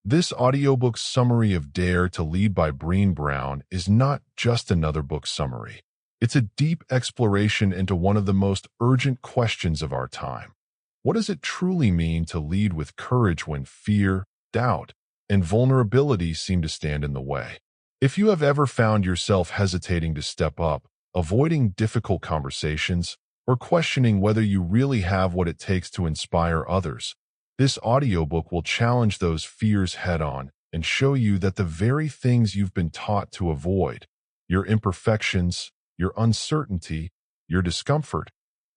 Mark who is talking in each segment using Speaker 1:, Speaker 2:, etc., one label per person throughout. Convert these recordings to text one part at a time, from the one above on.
Speaker 1: This audiobook summary of Dare to Lead by Brené Brown is not just another book summary. It's a deep exploration into one of the most urgent questions of our time. What does it truly mean to lead with courage when fear, doubt, and vulnerability seem to stand in the way? If you have ever found yourself hesitating to step up, avoiding difficult conversations, or questioning whether you really have what it takes to inspire others, this audiobook will challenge those fears head-on and show you that the very things you've been taught to avoid, your imperfections, your uncertainty, your discomfort,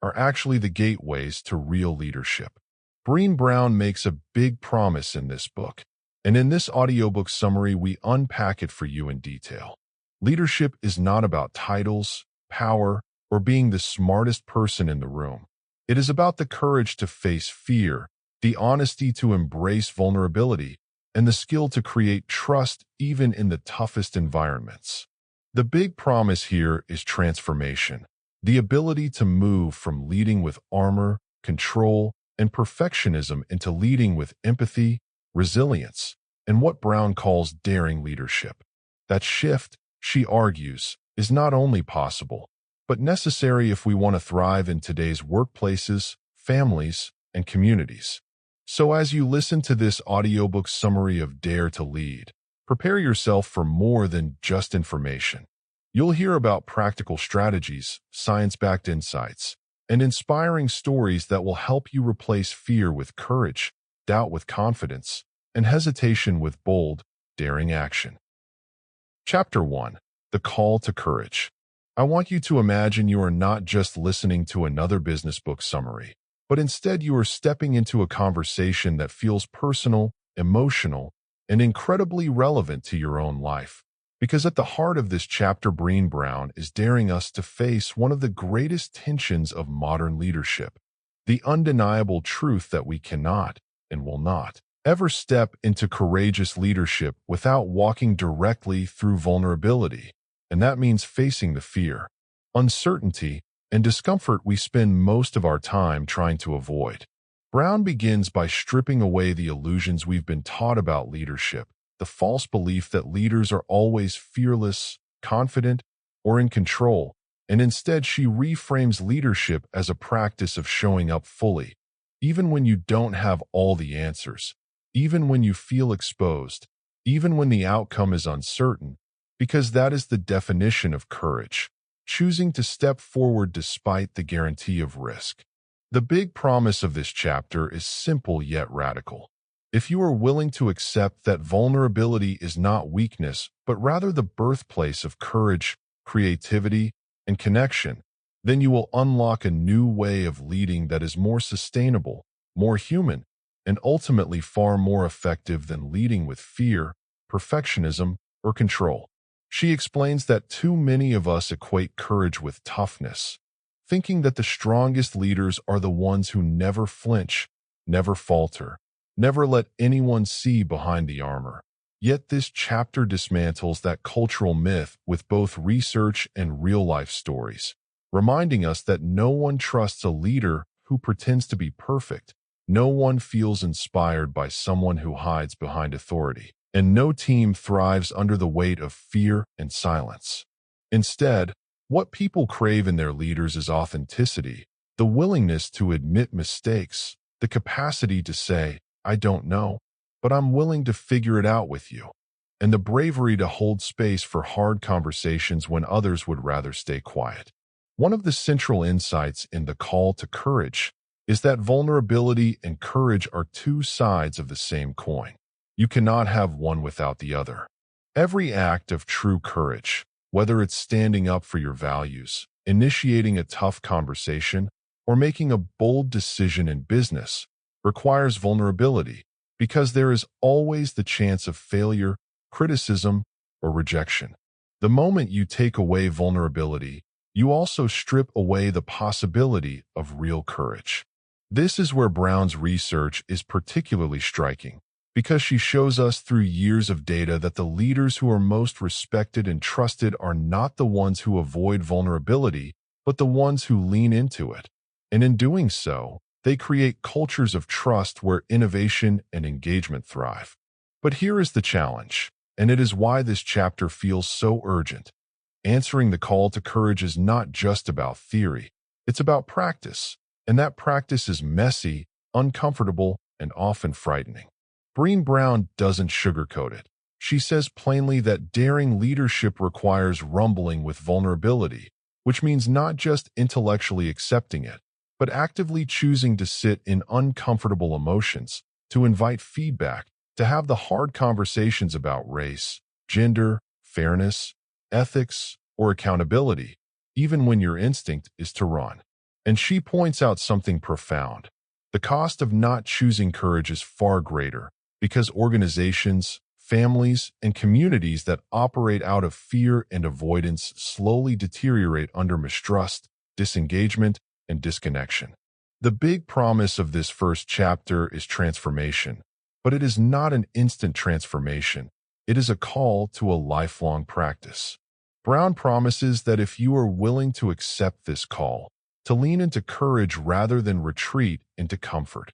Speaker 1: are actually the gateways to real leadership. Brené Brown makes a big promise in this book, and in this audiobook summary we unpack it for you in detail. Leadership is not about titles, power, or being the smartest person in the room. It is about the courage to face fear, the honesty to embrace vulnerability, and the skill to create trust even in the toughest environments. The big promise here is transformation, the ability to move from leading with armor, control, and perfectionism into leading with empathy, resilience, and what Brown calls daring leadership. That shift, she argues, is not only possible, but necessary if we want to thrive in today's workplaces, families, and communities. So as you listen to this audiobook summary of Dare to Lead, prepare yourself for more than just information. You'll hear about practical strategies, science-backed insights, and inspiring stories that will help you replace fear with courage, doubt with confidence, and hesitation with bold, daring action. Chapter 1. The Call to Courage. I want you to imagine you are not just listening to another business book summary, but instead you are stepping into a conversation that feels personal, emotional, and incredibly relevant to your own life. Because at the heart of this chapter, Brené Brown is daring us to face one of the greatest tensions of modern leadership, the undeniable truth that we cannot, and will not, ever step into courageous leadership without walking directly through vulnerability. And that means facing the fear, uncertainty, and discomfort we spend most of our time trying to avoid. Brown begins by stripping away the illusions we've been taught about leadership, the false belief that leaders are always fearless, confident, or in control, and instead she reframes leadership as a practice of showing up fully, even when you don't have all the answers, even when you feel exposed, even when the outcome is uncertain, because that is the definition of courage, choosing to step forward despite the guarantee of risk. The big promise of this chapter is simple yet radical. If you are willing to accept that vulnerability is not weakness, but rather the birthplace of courage, creativity, and connection, then you will unlock a new way of leading that is more sustainable, more human, and ultimately far more effective than leading with fear, perfectionism, or control. She explains that too many of us equate courage with toughness, thinking that the strongest leaders are the ones who never flinch, never falter, never let anyone see behind the armor. Yet this chapter dismantles that cultural myth with both research and real-life stories, reminding us that no one trusts a leader who pretends to be perfect, no one feels inspired by someone who hides behind authority, and no team thrives under the weight of fear and silence. Instead, what people crave in their leaders is authenticity, the willingness to admit mistakes, the capacity to say, "I don't know, but I'm willing to figure it out with you," and the bravery to hold space for hard conversations when others would rather stay quiet. One of the central insights in the call to courage is that vulnerability and courage are two sides of the same coin. You cannot have one without the other. Every act of true courage, whether it's standing up for your values, initiating a tough conversation, or making a bold decision in business, requires vulnerability, because there is always the chance of failure, criticism, or rejection. The moment you take away vulnerability, you also strip away the possibility of real courage. This is where Brown's research is particularly striking, because she shows us through years of data that the leaders who are most respected and trusted are not the ones who avoid vulnerability, but the ones who lean into it. And in doing so, they create cultures of trust where innovation and engagement thrive. But here is the challenge, and it is why this chapter feels so urgent. Answering the call to courage is not just about theory, it's about practice, and that practice is messy, uncomfortable, and often frightening. Brené Brown doesn't sugarcoat it. She says plainly that daring leadership requires rumbling with vulnerability, which means not just intellectually accepting it, but actively choosing to sit in uncomfortable emotions, to invite feedback, to have the hard conversations about race, gender, fairness, ethics, or accountability, even when your instinct is to run. And she points out something profound. The cost of not choosing courage is far greater because organizations, families, and communities that operate out of fear and avoidance slowly deteriorate under mistrust, disengagement, and disconnection. The big promise of this first chapter is transformation, but it is not an instant transformation. It is a call to a lifelong practice. Brown promises that if you are willing to accept this call, to lean into courage rather than retreat into comfort,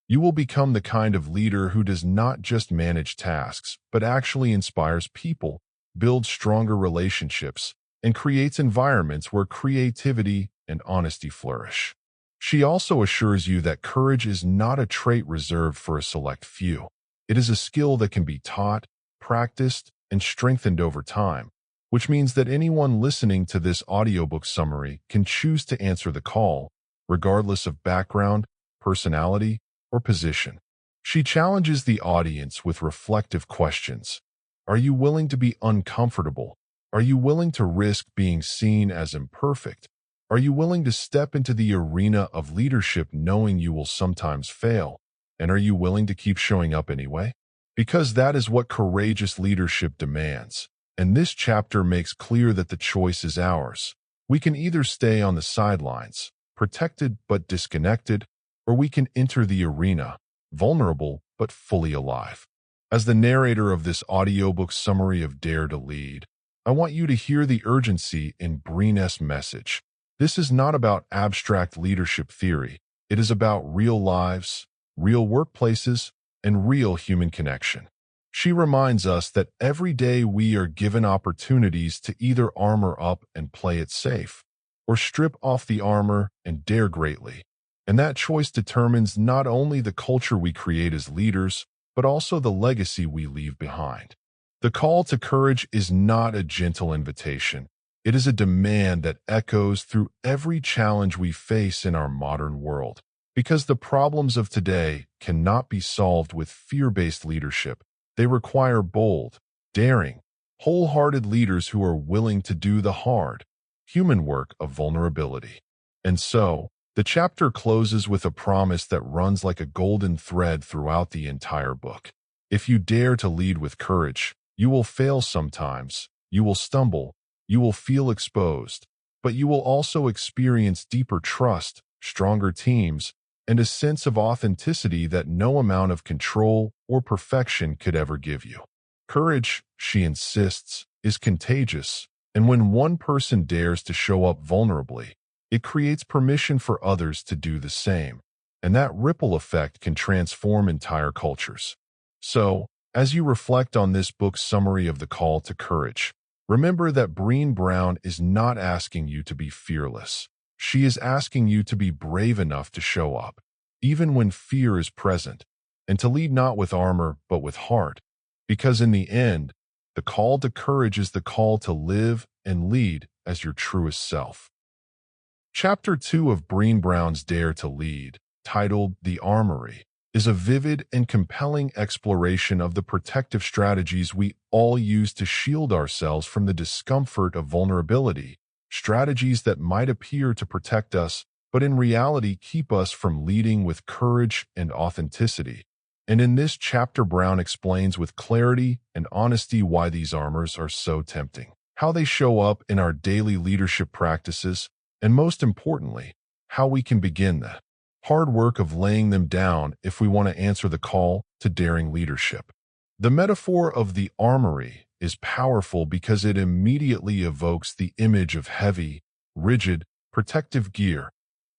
Speaker 1: you will become the kind of leader who does not just manage tasks, but actually inspires people, builds stronger relationships, and creates environments where creativity and honesty flourish. She also assures you that courage is not a trait reserved for a select few. It is a skill that can be taught, practiced, and strengthened over time, which means that anyone listening to this audiobook summary can choose to answer the call, regardless of background, personality, or position. She challenges the audience with reflective questions. Are you willing to be uncomfortable? Are you willing to risk being seen as imperfect? Are you willing to step into the arena of leadership knowing you will sometimes fail? And are you willing to keep showing up anyway? Because that is what courageous leadership demands. And this chapter makes clear that the choice is ours. We can either stay on the sidelines, protected but disconnected, or we can enter the arena, vulnerable but fully alive. As the narrator of this audiobook summary of Dare to Lead, I want you to hear the urgency in Brene's message. This is not about abstract leadership theory. It is about real lives, real workplaces, and real human connection. She reminds us that every day we are given opportunities to either armor up and play it safe, or strip off the armor and dare greatly. And that choice determines not only the culture we create as leaders, but also the legacy we leave behind. The call to courage is not a gentle invitation. It is a demand that echoes through every challenge we face in our modern world. Because the problems of today cannot be solved with fear-based leadership. They require bold, daring, wholehearted leaders who are willing to do the hard, human work of vulnerability. And so, the chapter closes with a promise that runs like a golden thread throughout the entire book. If you dare to lead with courage, you will fail sometimes, you will stumble, you will feel exposed, but you will also experience deeper trust, stronger teams, and a sense of authenticity that no amount of control or perfection could ever give you. Courage, she insists, is contagious, and when one person dares to show up vulnerably, it creates permission for others to do the same, and that ripple effect can transform entire cultures. So, as you reflect on this book's summary of the call to courage, remember that Brené Brown is not asking you to be fearless. She is asking you to be brave enough to show up, even when fear is present, and to lead not with armor but with heart, because in the end, the call to courage is the call to live and lead as your truest self. Chapter 2 of Brené Brown's Dare to Lead, titled The Armory, is a vivid and compelling exploration of the protective strategies we all use to shield ourselves from the discomfort of vulnerability, strategies that might appear to protect us, but in reality keep us from leading with courage and authenticity. And in this chapter, Brown explains with clarity and honesty why these armors are so tempting, how they show up in our daily leadership practices, and most importantly, how we can begin the hard work of laying them down if we want to answer the call to daring leadership. The metaphor of the armory is powerful because it immediately evokes the image of heavy, rigid, protective gear,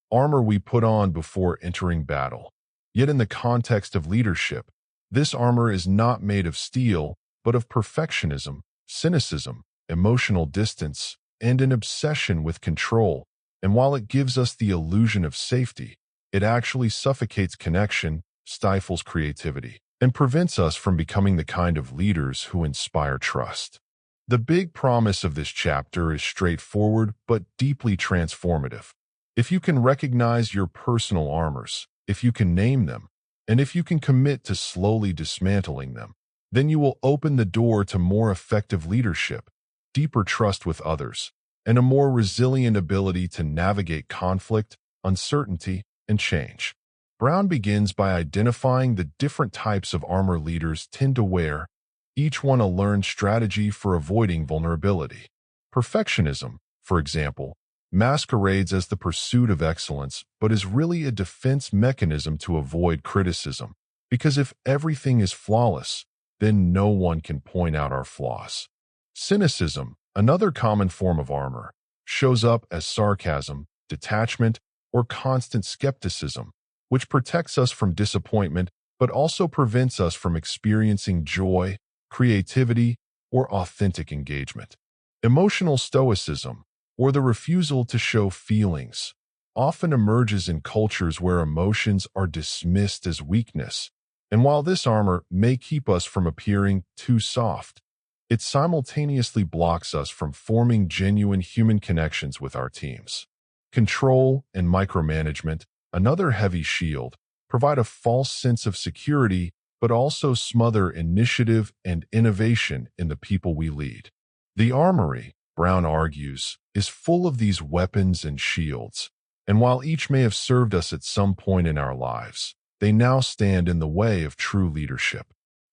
Speaker 1: armor we put on before entering battle. Yet in the context of leadership, This armor is not made of steel, but of perfectionism, cynicism, emotional distance, and an obsession with control. And while it gives us the illusion of safety, it actually suffocates connection, stifles creativity, and prevents us from becoming the kind of leaders who inspire trust. The big promise of this chapter is straightforward but deeply transformative. If you can recognize your personal armors, if you can name them, and if you can commit to slowly dismantling them, then you will open the door to more effective leadership, deeper trust with others, and a more resilient ability to navigate conflict, uncertainty, and change. Brown begins by identifying the different types of armor leaders tend to wear, each one a learned strategy for avoiding vulnerability. Perfectionism, for example, masquerades as the pursuit of excellence, but is really a defense mechanism to avoid criticism. Because if everything is flawless, then no one can point out our flaws. Cynicism, another common form of armor, shows up as sarcasm, detachment, or constant skepticism, which protects us from disappointment but also prevents us from experiencing joy, creativity, or authentic engagement. Emotional stoicism, or the refusal to show feelings, often emerges in cultures where emotions are dismissed as weakness. And while this armor may keep us from appearing too soft, it simultaneously blocks us from forming genuine human connections with our teams. Control and micromanagement, another heavy shield, provide a false sense of security but also smother initiative and innovation in the people we lead. The armory, Brown argues, is full of these weapons and shields, and while each may have served us at some point in our lives, they now stand in the way of true leadership.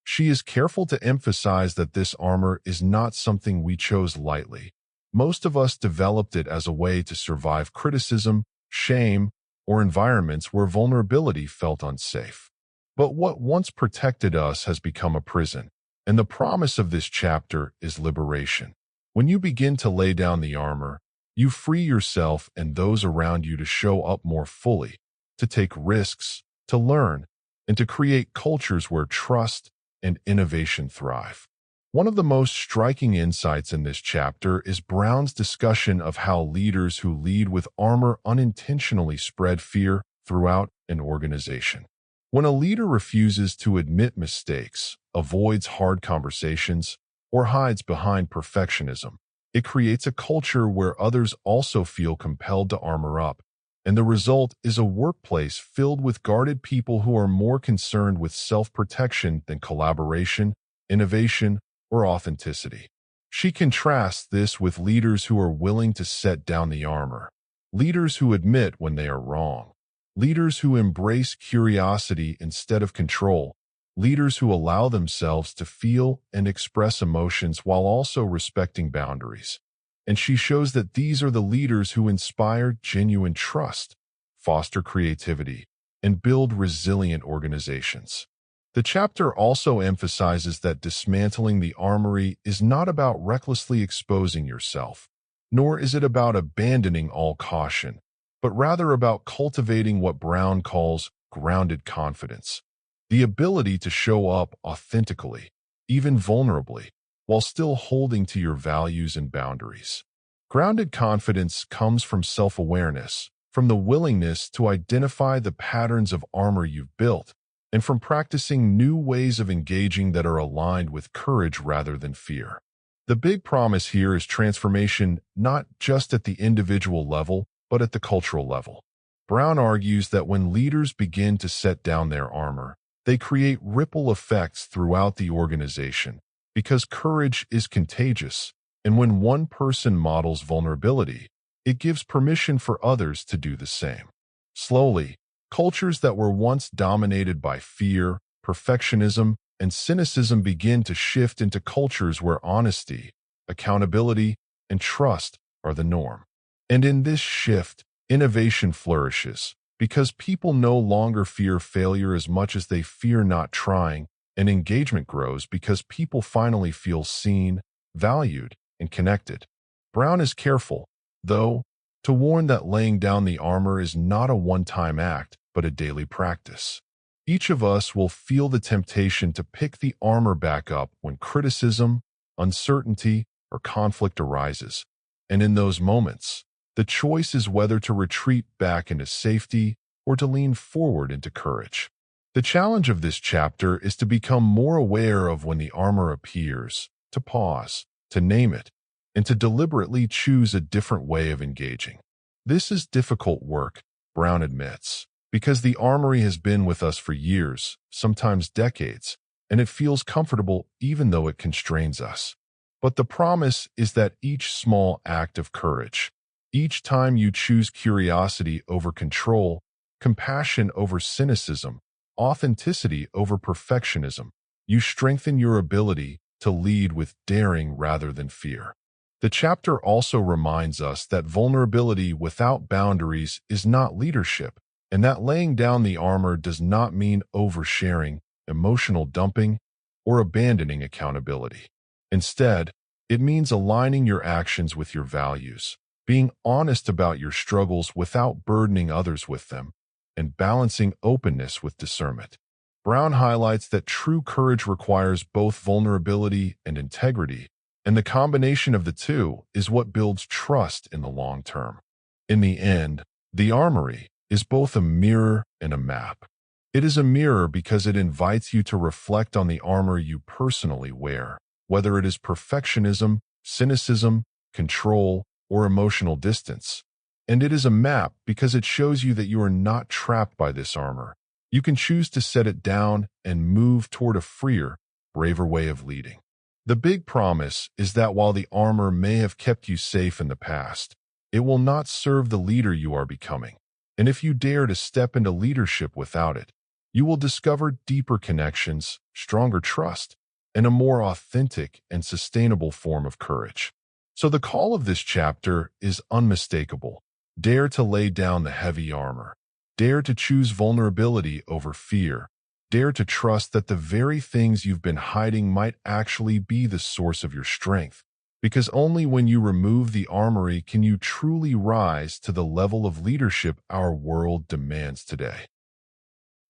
Speaker 1: She is careful to emphasize that this armor is not something we chose lightly. Most of us developed it as a way to survive criticism, shame, or environments where vulnerability felt unsafe. But what once protected us has become a prison, and the promise of this chapter is liberation. When you begin to lay down the armor, you free yourself and those around you to show up more fully, to take risks, to learn, and to create cultures where trust and innovation thrive. One of the most striking insights in this chapter is Brown's discussion of how leaders who lead with armor unintentionally spread fear throughout an organization. When a leader refuses to admit mistakes, avoids hard conversations, or hides behind perfectionism, it creates a culture where others also feel compelled to armor up, and the result is a workplace filled with guarded people who are more concerned with self-protection than collaboration, innovation, or authenticity. She contrasts this with leaders who are willing to set down the armor, leaders who admit when they are wrong, leaders who embrace curiosity instead of control, leaders who allow themselves to feel and express emotions while also respecting boundaries. And she shows that these are the leaders who inspire genuine trust, foster creativity, and build resilient organizations. The chapter also emphasizes that dismantling the armory is not about recklessly exposing yourself, nor is it about abandoning all caution, but rather about cultivating what Brown calls grounded confidence, the ability to show up authentically, even vulnerably, while still holding to your values and boundaries. Grounded confidence comes from self-awareness, from the willingness to identify the patterns of armor you've built, and from practicing new ways of engaging that are aligned with courage rather than fear. The big promise here is transformation not just at the individual level, but at the cultural level. Brown argues that when leaders begin to set down their armor, they create ripple effects throughout the organization, because courage is contagious, and when one person models vulnerability, it gives permission for others to do the same. Slowly, cultures that were once dominated by fear, perfectionism, and cynicism begin to shift into cultures where honesty, accountability, and trust are the norm. And in this shift, innovation flourishes, because people no longer fear failure as much as they fear not trying, and engagement grows because people finally feel seen, valued, and connected. Brown is careful, though, to warn that laying down the armor is not a one-time act, but a daily practice. Each of us will feel the temptation to pick the armor back up when criticism, uncertainty, or conflict arises. And in those moments, the choice is whether to retreat back into safety or to lean forward into courage. The challenge of this chapter is to become more aware of when the armor appears, to pause, to name it, and to deliberately choose a different way of engaging. This is difficult work, Brown admits, because the armory has been with us for years, sometimes decades, and it feels comfortable even though it constrains us. But the promise is that each small act of courage, each time you choose curiosity over control, compassion over cynicism, authenticity over perfectionism, you strengthen your ability to lead with daring rather than fear. The chapter also reminds us that vulnerability without boundaries is not leadership, and that laying down the armor does not mean oversharing, emotional dumping, or abandoning accountability. Instead, it means aligning your actions with your values, being honest about your struggles without burdening others with them, and balancing openness with discernment. Brown highlights that true courage requires both vulnerability and integrity, and the combination of the two is what builds trust in the long term. In the end, the armory is both a mirror and a map. It is a mirror because it invites you to reflect on the armor you personally wear, whether it is perfectionism, cynicism, control, or emotional distance. And it is a map because it shows you that you are not trapped by this armor. You can choose to set it down and move toward a freer, braver way of leading. The big promise is that while the armor may have kept you safe in the past, it will not serve the leader you are becoming. And if you dare to step into leadership without it, you will discover deeper connections, stronger trust, and a more authentic and sustainable form of courage. So the call of this chapter is unmistakable. Dare to lay down the heavy armor. Dare to choose vulnerability over fear. Dare to trust that the very things you've been hiding might actually be the source of your strength. Because only when you remove the armory can you truly rise to the level of leadership our world demands today.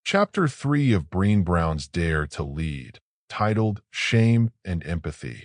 Speaker 1: Chapter 3 of Brené Brown's Dare to Lead, titled Shame and Empathy,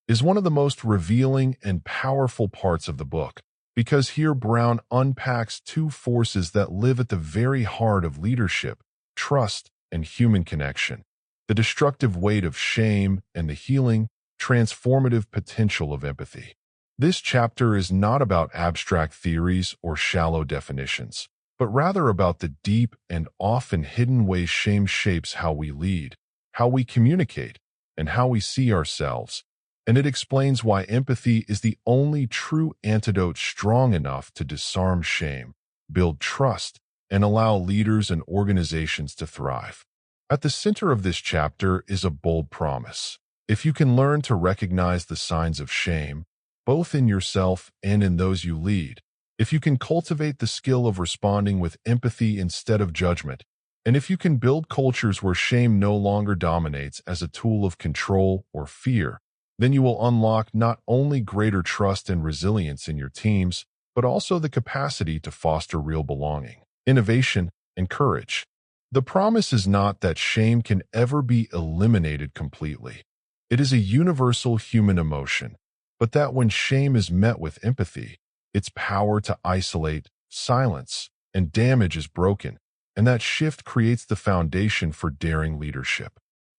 Speaker 1: is one of the most revealing and powerful parts of the book, because here Brown unpacks two forces that live at the very heart of leadership: trust and human connection, the destructive weight of shame and the healing, transformative potential of empathy. This chapter is not about abstract theories or shallow definitions, but rather about the deep and often hidden ways shame shapes how we lead, how we communicate, and how we see ourselves. And it explains why empathy is the only true antidote strong enough to disarm shame, build trust, and allow leaders and organizations to thrive. At the center of this chapter is a bold promise. If you can learn to recognize the signs of shame, both in yourself and in those you lead, if you can cultivate the skill of responding with empathy instead of judgment, and if you can build cultures where shame no longer dominates as a tool of control or fear, then you will unlock not only greater trust and resilience in your teams, but also the capacity to foster real belonging, innovation, and courage. The promise is not that shame can ever be eliminated completely. It is a universal human emotion, but that when shame is met with empathy, its power to isolate, silence, and damage is broken, and that shift creates the foundation for daring leadership.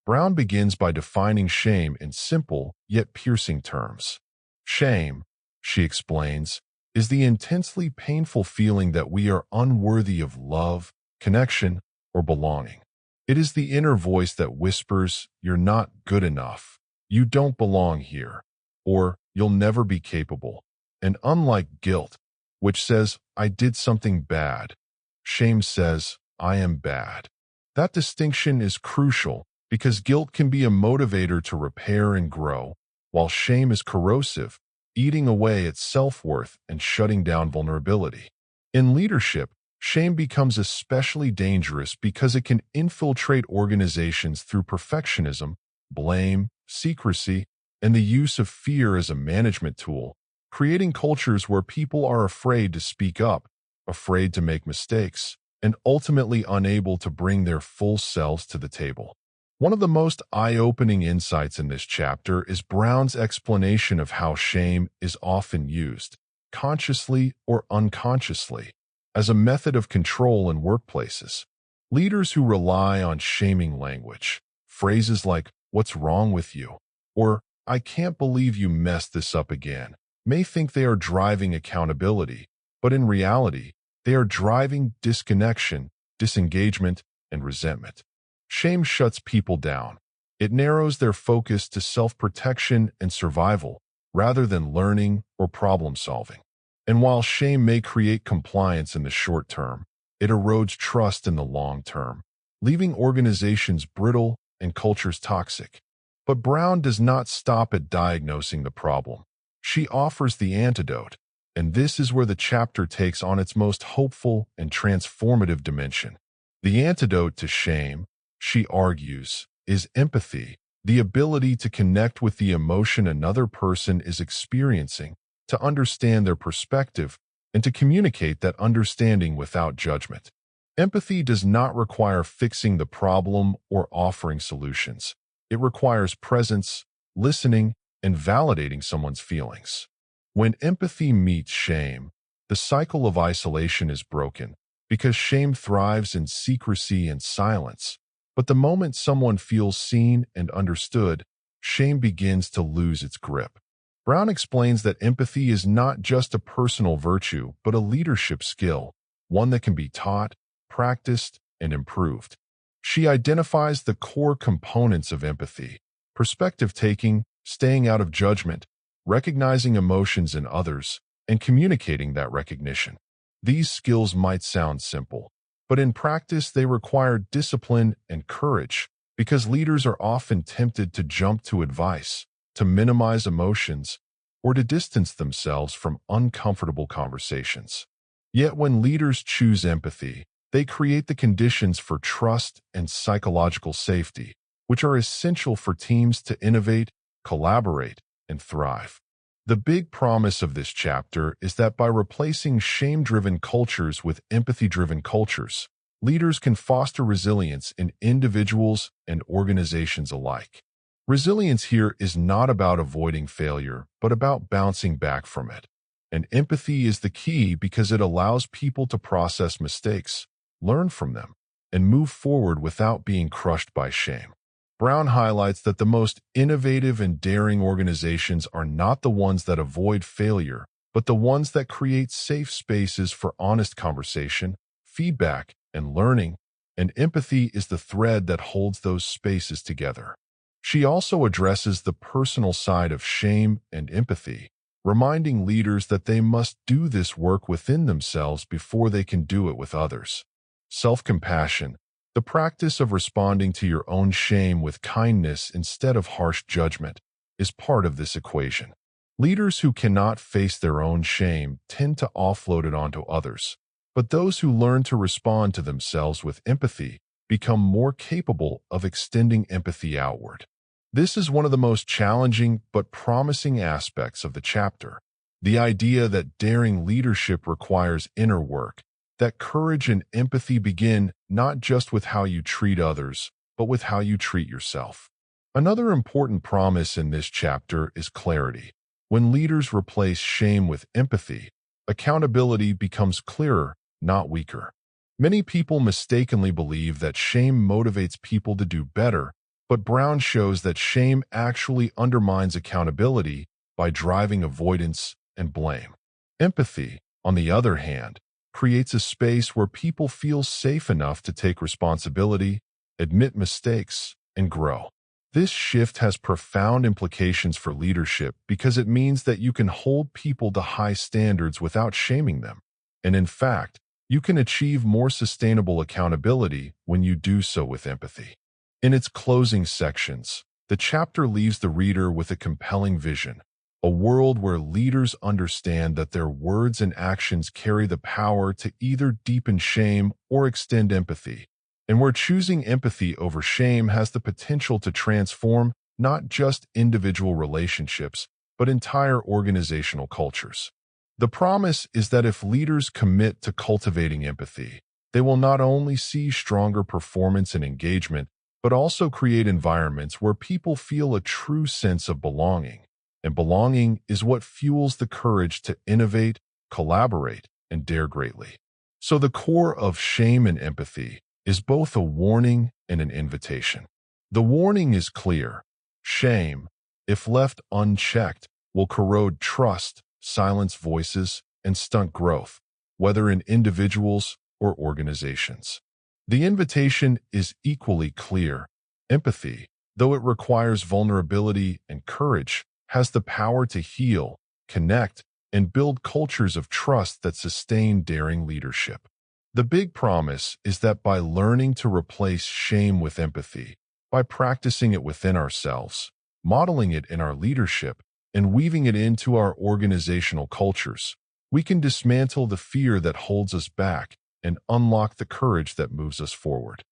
Speaker 1: Brown begins by defining shame in simple yet piercing terms. Shame, she explains, is the intensely painful feeling that we are unworthy of love, connection, or belonging. It is the inner voice that whispers, "You're not good enough," "You don't belong here," or "You'll never be capable." And unlike guilt, which says, "I did something bad," shame says, "I am bad." That distinction is crucial because guilt can be a motivator to repair and grow, while shame is corrosive, eating away at self-worth and shutting down vulnerability. In leadership, shame becomes especially dangerous because it can infiltrate organizations through perfectionism, blame, secrecy, and the use of fear as a management tool, creating cultures where people are afraid to speak up, afraid to make mistakes, and ultimately unable to bring their full selves to the table. One of the most eye-opening insights in this chapter is Brown's explanation of how shame is often used, consciously or unconsciously, as a method of control in workplaces. Leaders who rely on shaming language, phrases like, "What's wrong with you?" or "I can't believe you messed this up again," may think they are driving accountability, but in reality, they are driving disconnection, disengagement, and resentment. Shame shuts people down. It narrows their focus to self-protection and survival rather than learning or problem-solving. And while shame may create compliance in the short term, it erodes trust in the long term, leaving organizations brittle and cultures toxic. But Brown does not stop at diagnosing the problem. She offers the antidote, and this is where the chapter takes on its most hopeful and transformative dimension. The antidote to shame, she argues, is empathy, the ability to connect with the emotion another person is experiencing, to understand their perspective, and to communicate that understanding without judgment. Empathy does not require fixing the problem or offering solutions. It requires presence, listening, and validating someone's feelings. When empathy meets shame, the cycle of isolation is broken because shame thrives in secrecy and silence. But the moment someone feels seen and understood, shame begins to lose its grip. Brown explains that empathy is not just a personal virtue, but a leadership skill, one that can be taught, practiced, and improved. She identifies the core components of empathy: perspective-taking, staying out of judgment, recognizing emotions in others, and communicating that recognition. These skills might sound simple, but in practice they require discipline and courage because leaders are often tempted to jump to advice, to minimize emotions, or to distance themselves from uncomfortable conversations. Yet when leaders choose empathy, they create the conditions for trust and psychological safety, which are essential for teams to innovate, collaborate, and thrive. The big promise of this chapter is that by replacing shame-driven cultures with empathy-driven cultures, leaders can foster resilience in individuals and organizations alike. Resilience here is not about avoiding failure, but about bouncing back from it. And empathy is the key because it allows people to process mistakes, learn from them, and move forward without being crushed by shame. Brown highlights that the most innovative and daring organizations are not the ones that avoid failure, but the ones that create safe spaces for honest conversation, feedback, and learning, and empathy is the thread that holds those spaces together. She also addresses the personal side of shame and empathy, reminding leaders that they must do this work within themselves before they can do it with others. Self-compassion, the practice of responding to your own shame with kindness instead of harsh judgment, is part of this equation. Leaders who cannot face their own shame tend to offload it onto others, but those who learn to respond to themselves with empathy become more capable of extending empathy outward. This is one of the most challenging but promising aspects of the chapter, the idea that daring leadership requires inner work, that courage and empathy begin not just with how you treat others, but with how you treat yourself. Another important promise in this chapter is clarity. When leaders replace shame with empathy, accountability becomes clearer, not weaker. Many people mistakenly believe that shame motivates people to do better, but Brown shows that shame actually undermines accountability by driving avoidance and blame. Empathy, on the other hand, creates a space where people feel safe enough to take responsibility, admit mistakes, and grow. This shift has profound implications for leadership because it means that you can hold people to high standards without shaming them. And in fact, you can achieve more sustainable accountability when you do so with empathy. In its closing sections, the chapter leaves the reader with a compelling vision, a world where leaders understand that their words and actions carry the power to either deepen shame or extend empathy, and where choosing empathy over shame has the potential to transform not just individual relationships, but entire organizational cultures. The promise is that if leaders commit to cultivating empathy, They will not only see stronger performance and engagement, but also create environments where people feel a true sense of belonging. And belonging is what fuels the courage to innovate, collaborate, and dare greatly. So the core of shame and empathy is both a warning and an invitation. The warning is clear. Shame, if left unchecked, will corrode trust, silence voices, and stunt growth, whether in individuals or organizations. The invitation is equally clear. Empathy, though it requires vulnerability and courage, has the power to heal, connect, and build cultures of trust that sustain daring leadership. The big promise is that by learning to replace shame with empathy, by practicing it within ourselves, modeling it in our leadership, and weaving it into our organizational cultures, we can dismantle the fear that holds us back and unlock the courage that moves us forward.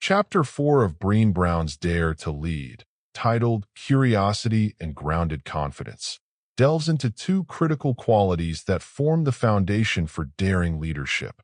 Speaker 1: Chapter 4 of Brené Brown's Dare to Lead, titled Curiosity and Grounded Confidence, delves into two critical qualities that form the foundation for daring leadership: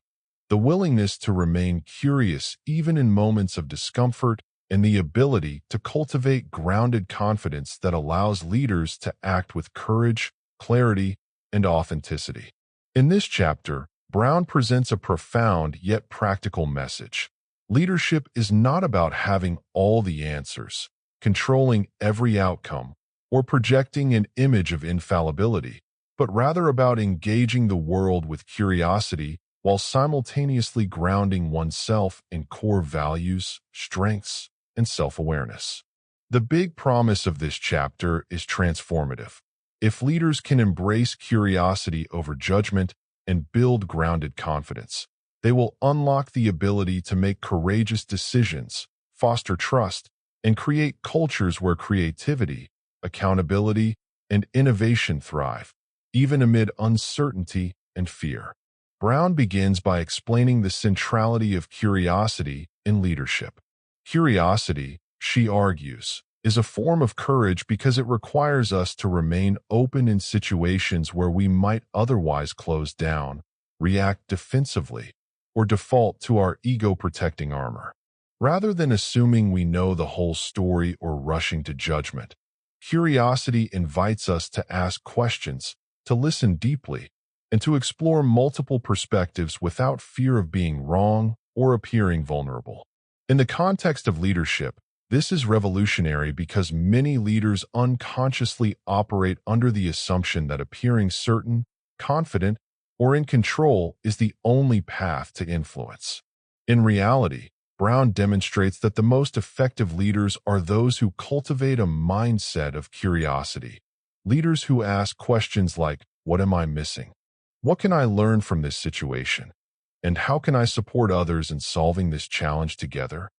Speaker 1: the willingness to remain curious even in moments of discomfort, and the ability to cultivate grounded confidence that allows leaders to act with courage, clarity, and authenticity. In this chapter, Brown presents a profound yet practical message. Leadership is not about having all the answers, controlling every outcome, or projecting an image of infallibility, but rather about engaging the world with curiosity while simultaneously grounding oneself in core values, strengths, and self-awareness. The big promise of this chapter is transformative. If leaders can embrace curiosity over judgment and build grounded confidence, they will unlock the ability to make courageous decisions, foster trust, and create cultures where creativity, accountability, and innovation thrive, even amid uncertainty and fear. Brown begins by explaining the centrality of curiosity in leadership. Curiosity, she argues, is a form of courage because it requires us to remain open in situations where we might otherwise close down, react defensively, or default to our ego-protecting armor. Rather than assuming we know the whole story or rushing to judgment, curiosity invites us to ask questions, to listen deeply, and to explore multiple perspectives without fear of being wrong or appearing vulnerable. In the context of leadership, this is revolutionary because many leaders unconsciously operate under the assumption that appearing certain, confident, or in control is the only path to influence. In reality, Brown demonstrates that the most effective leaders are those who cultivate a mindset of curiosity. Leaders who ask questions like, "What am I missing? What can I learn from this situation? And how can I support others in solving this challenge together?"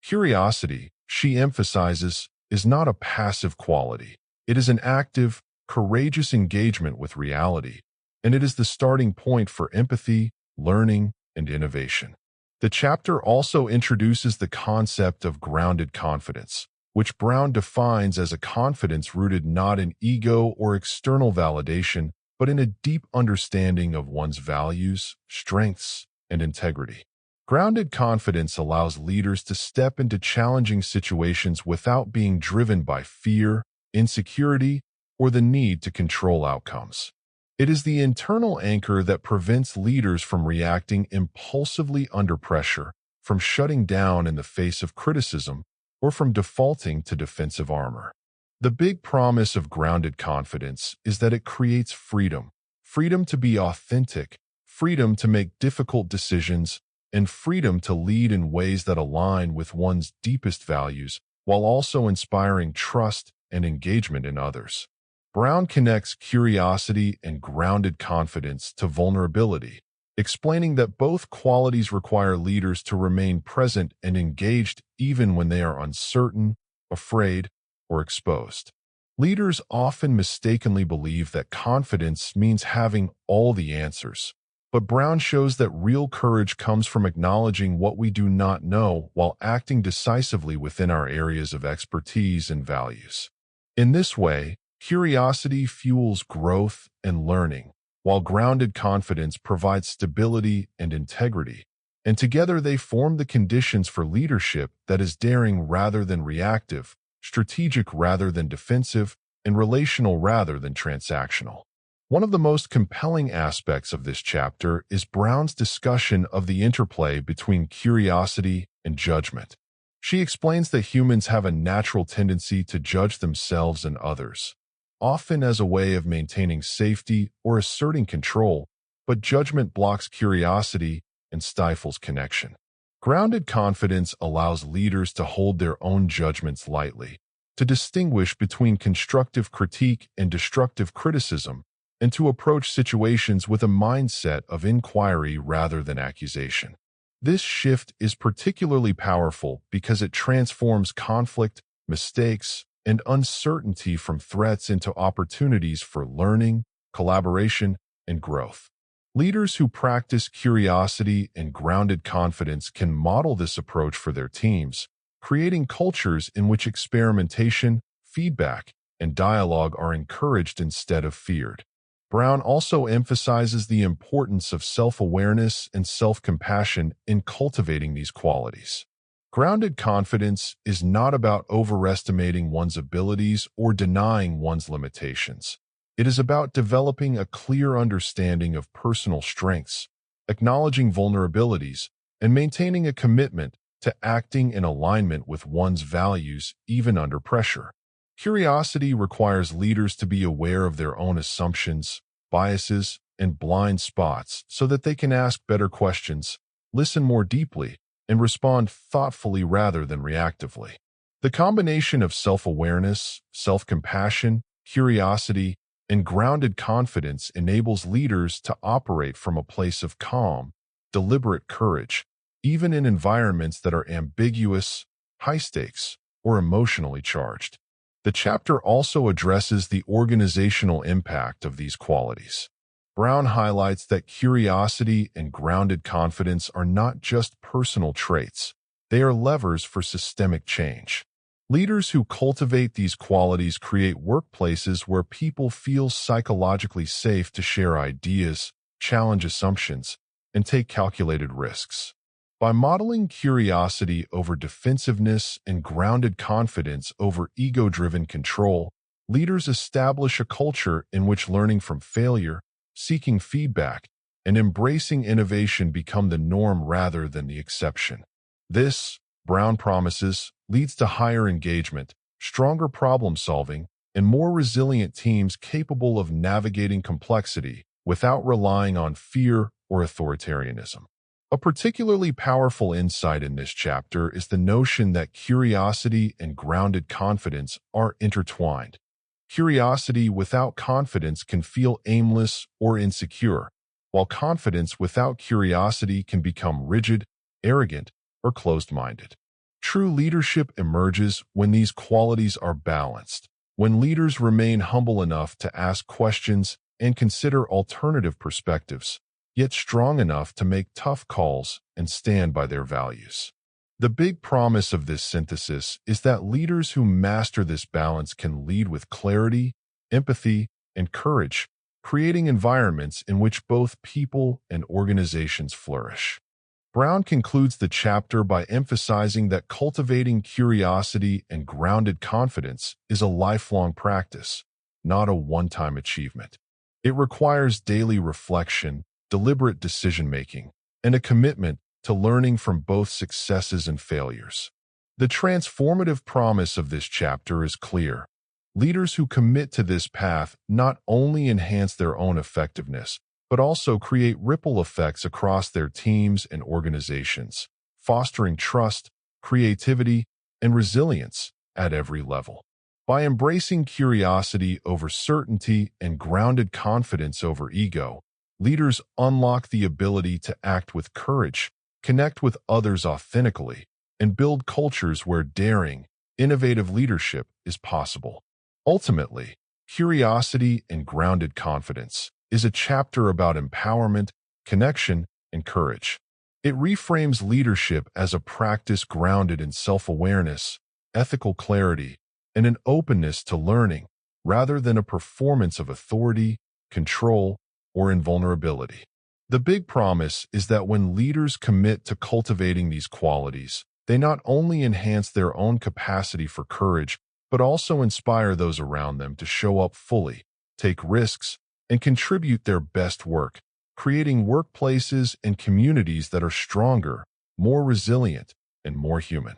Speaker 1: Curiosity, she emphasizes, is not a passive quality. It is an active, courageous engagement with reality, and it is the starting point for empathy, learning, and innovation. The chapter also introduces the concept of grounded confidence, which Brown defines as a confidence rooted not in ego or external validation, but in a deep understanding of one's values, strengths, and integrity. Grounded confidence allows leaders to step into challenging situations without being driven by fear, insecurity, or the need to control outcomes. It is the internal anchor that prevents leaders from reacting impulsively under pressure, from shutting down in the face of criticism, or from defaulting to defensive armor. The big promise of grounded confidence is that it creates freedom, freedom to be authentic, freedom to make difficult decisions, and freedom to lead in ways that align with one's deepest values while also inspiring trust and engagement in others. Brown connects curiosity and grounded confidence to vulnerability, explaining that both qualities require leaders to remain present and engaged even when they are uncertain, afraid, or exposed. Leaders often mistakenly believe that confidence means having all the answers, but Brown shows that real courage comes from acknowledging what we do not know while acting decisively within our areas of expertise and values. In this way, curiosity fuels growth and learning, while grounded confidence provides stability and integrity, and together they form the conditions for leadership that is daring rather than reactive, strategic rather than defensive, and relational rather than transactional. One of the most compelling aspects of this chapter is Brown's discussion of the interplay between curiosity and judgment. She explains that humans have a natural tendency to judge themselves and others, often as a way of maintaining safety or asserting control, but judgment blocks curiosity and stifles connection. Grounded confidence allows leaders to hold their own judgments lightly, to distinguish between constructive critique and destructive criticism, and to approach situations with a mindset of inquiry rather than accusation. This shift is particularly powerful because it transforms conflict, mistakes, and uncertainty from threats into opportunities for learning, collaboration, and growth. Leaders who practice curiosity and grounded confidence can model this approach for their teams, creating cultures in which experimentation, feedback, and dialogue are encouraged instead of feared. Brown also emphasizes the importance of self-awareness and self-compassion in cultivating these qualities. Grounded confidence is not about overestimating one's abilities or denying one's limitations. It is about developing a clear understanding of personal strengths, acknowledging vulnerabilities, and maintaining a commitment to acting in alignment with one's values even under pressure. Curiosity requires leaders to be aware of their own assumptions, biases, and blind spots so that they can ask better questions, listen more deeply, and respond thoughtfully rather than reactively. The combination of self-awareness, self-compassion, curiosity, and grounded confidence enables leaders to operate from a place of calm, deliberate courage, even in environments that are ambiguous, high-stakes, or emotionally charged. The chapter also addresses the organizational impact of these qualities. Brown highlights that curiosity and grounded confidence are not just personal traits, they are levers for systemic change. Leaders who cultivate these qualities create workplaces where people feel psychologically safe to share ideas, challenge assumptions, and take calculated risks. By modeling curiosity over defensiveness and grounded confidence over ego-driven control, leaders establish a culture in which learning from failure, seeking feedback, and embracing innovation become the norm rather than the exception. This, Brown promises, leads to higher engagement, stronger problem-solving, and more resilient teams capable of navigating complexity without relying on fear or authoritarianism. A particularly powerful insight in this chapter is the notion that curiosity and grounded confidence are intertwined. Curiosity without confidence can feel aimless or insecure, while confidence without curiosity can become rigid, arrogant, or closed-minded. True leadership emerges when these qualities are balanced, when leaders remain humble enough to ask questions and consider alternative perspectives, yet strong enough to make tough calls and stand by their values. The big promise of this synthesis is that leaders who master this balance can lead with clarity, empathy, and courage, creating environments in which both people and organizations flourish. Brown concludes the chapter by emphasizing that cultivating curiosity and grounded confidence is a lifelong practice, not a one-time achievement. It requires daily reflection, deliberate decision-making, and a commitment to learning from both successes and failures. The transformative promise of this chapter is clear. Leaders who commit to this path not only enhance their own effectiveness, but also create ripple effects across their teams and organizations, fostering trust, creativity, and resilience at every level. By embracing curiosity over certainty and grounded confidence over ego, leaders unlock the ability to act with courage, connect with others authentically, and build cultures where daring, innovative leadership is possible. Ultimately, curiosity and grounded confidence is a chapter about empowerment, connection, and courage. It reframes leadership as a practice grounded in self-awareness, ethical clarity, and an openness to learning, rather than a performance of authority, control, or invulnerability. The big promise is that when leaders commit to cultivating these qualities, they not only enhance their own capacity for courage, but also inspire those around them to show up fully, take risks, and contribute their best work, creating workplaces and communities that are stronger, more resilient, and more human.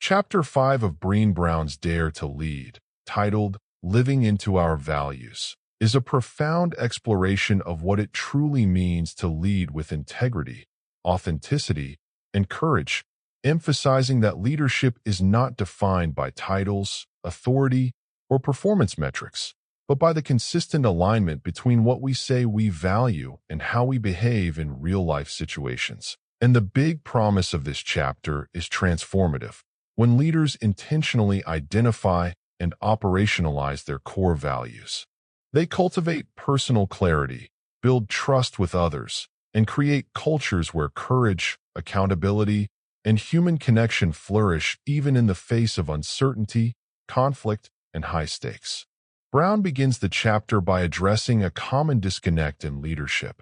Speaker 1: Chapter 5 of Brené Brown's Dare to Lead, titled Living into Our Values, is a profound exploration of what it truly means to lead with integrity, authenticity, and courage, emphasizing that leadership is not defined by titles, authority, or performance metrics, but by the consistent alignment between what we say we value and how we behave in real-life situations. And the big promise of this chapter is transformative. When leaders intentionally identify and operationalize their core values, they cultivate personal clarity, build trust with others, and create cultures where courage, accountability, and human connection flourish even in the face of uncertainty, conflict, and high stakes. Brown begins the chapter by addressing a common disconnect in leadership.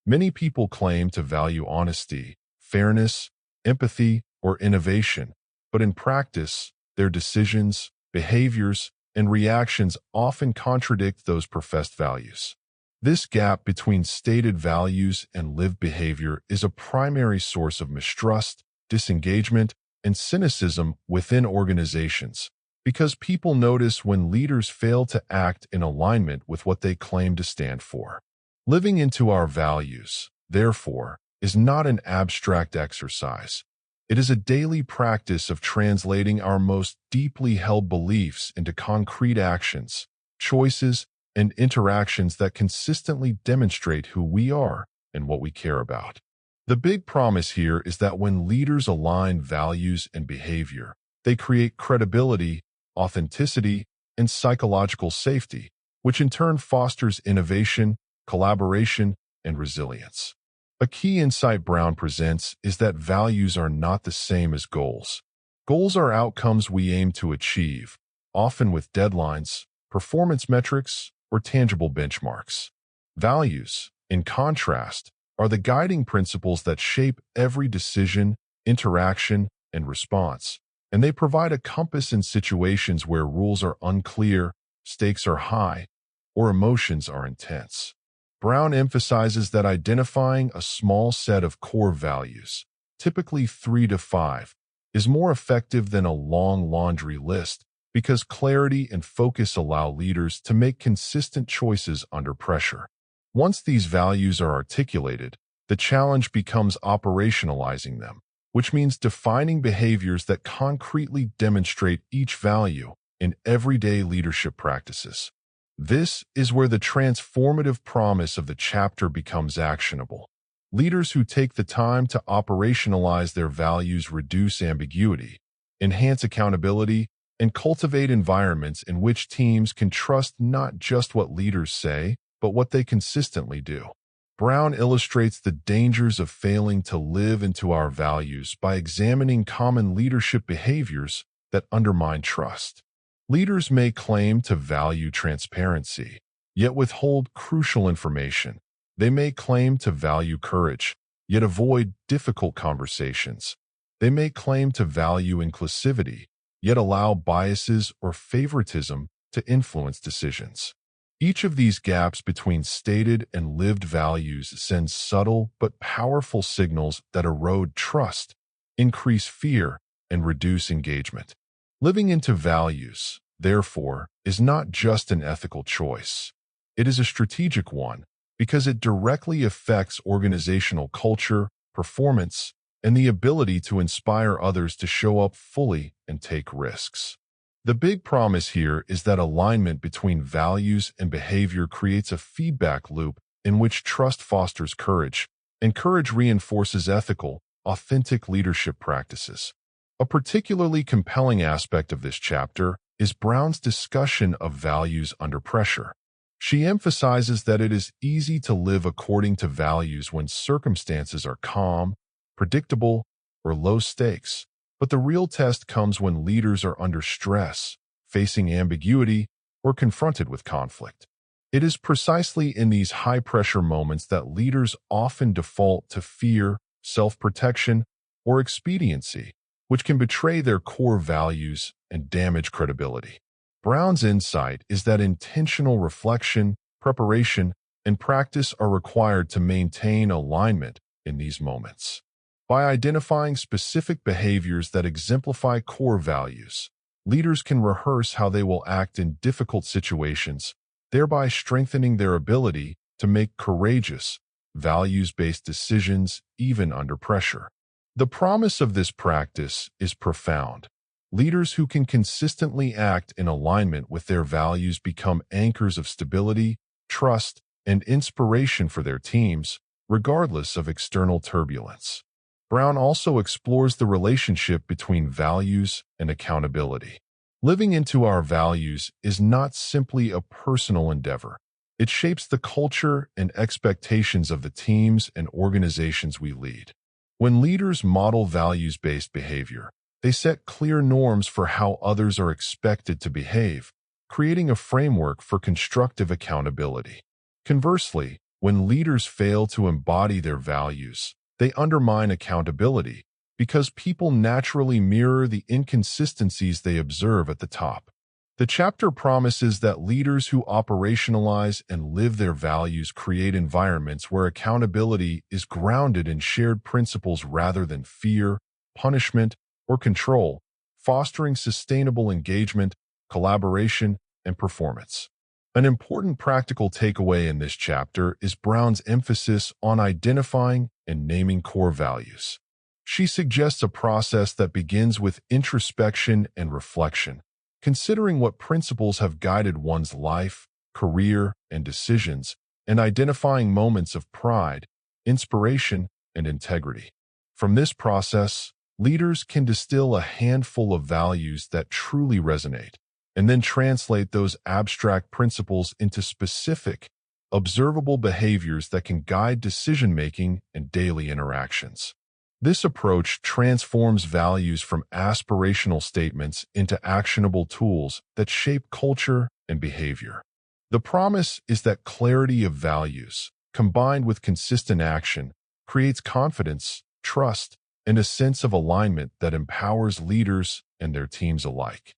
Speaker 1: Many people claim to value honesty, fairness, empathy, or innovation, but in practice, their decisions, behaviors, and reactions often contradict those professed values. This gap between stated values and lived behavior is a primary source of mistrust, disengagement, and cynicism within organizations, because people notice when leaders fail to act in alignment with what they claim to stand for. Living into our values, therefore, is not an abstract exercise. It is a daily practice of translating our most deeply held beliefs into concrete actions, choices, and interactions that consistently demonstrate who we are and what we care about. The big promise here is that when leaders align values and behavior, they create credibility, authenticity, and psychological safety, which in turn fosters innovation, collaboration, and resilience. A key insight Brown presents is that values are not the same as goals. Goals are outcomes we aim to achieve, often with deadlines, performance metrics, or tangible benchmarks. Values, in contrast, are the guiding principles that shape every decision, interaction, and response, and they provide a compass in situations where rules are unclear, stakes are high, or emotions are intense. Brown emphasizes that identifying a small set of core values, typically 3 to 5, is more effective than a long laundry list because clarity and focus allow leaders to make consistent choices under pressure. Once these values are articulated, the challenge becomes operationalizing them, which means defining behaviors that concretely demonstrate each value in everyday leadership practices. This is where the transformative promise of the chapter becomes actionable. Leaders who take the time to operationalize their values reduce ambiguity, enhance accountability, and cultivate environments in which teams can trust not just what leaders say, but what they consistently do. Brown illustrates the dangers of failing to live into our values by examining common leadership behaviors that undermine trust. Leaders may claim to value transparency, yet withhold crucial information. They may claim to value courage, yet avoid difficult conversations. They may claim to value inclusivity, yet allow biases or favoritism to influence decisions. Each of these gaps between stated and lived values sends subtle but powerful signals that erode trust, increase fear, and reduce engagement. Living into values, therefore, is not just an ethical choice. It is a strategic one because it directly affects organizational culture, performance, and the ability to inspire others to show up fully and take risks. The big promise here is that alignment between values and behavior creates a feedback loop in which trust fosters courage, and courage reinforces ethical, authentic leadership practices. A particularly compelling aspect of this chapter is Brown's discussion of values under pressure. She emphasizes that it is easy to live according to values when circumstances are calm, predictable, or low stakes. But the real test comes when leaders are under stress, facing ambiguity, or confronted with conflict. It is precisely in these high-pressure moments that leaders often default to fear, self-protection, or expediency, which can betray their core values and damage credibility. Brown's insight is that intentional reflection, preparation, and practice are required to maintain alignment in these moments. By identifying specific behaviors that exemplify core values, leaders can rehearse how they will act in difficult situations, thereby strengthening their ability to make courageous, values-based decisions even under pressure. The promise of this practice is profound. Leaders who can consistently act in alignment with their values become anchors of stability, trust, and inspiration for their teams, regardless of external turbulence. Brown also explores the relationship between values and accountability. Living into our values is not simply a personal endeavor. It shapes the culture and expectations of the teams and organizations we lead. When leaders model values-based behavior, they set clear norms for how others are expected to behave, creating a framework for constructive accountability. Conversely, when leaders fail to embody their values, they undermine accountability because people naturally mirror the inconsistencies they observe at the top. The chapter promises that leaders who operationalize and live their values create environments where accountability is grounded in shared principles rather than fear, punishment, or control, fostering sustainable engagement, collaboration, and performance. An important practical takeaway in this chapter is Brown's emphasis on identifying and naming core values. She suggests a process that begins with introspection and reflection, considering what principles have guided one's life, career, and decisions, and identifying moments of pride, inspiration, and integrity. From this process, leaders can distill a handful of values that truly resonate, and then translate those abstract principles into specific, observable behaviors that can guide decision-making and daily interactions. This approach transforms values from aspirational statements into actionable tools that shape culture and behavior. The promise is that clarity of values, combined with consistent action, creates confidence, trust, and a sense of alignment that empowers leaders and their teams alike.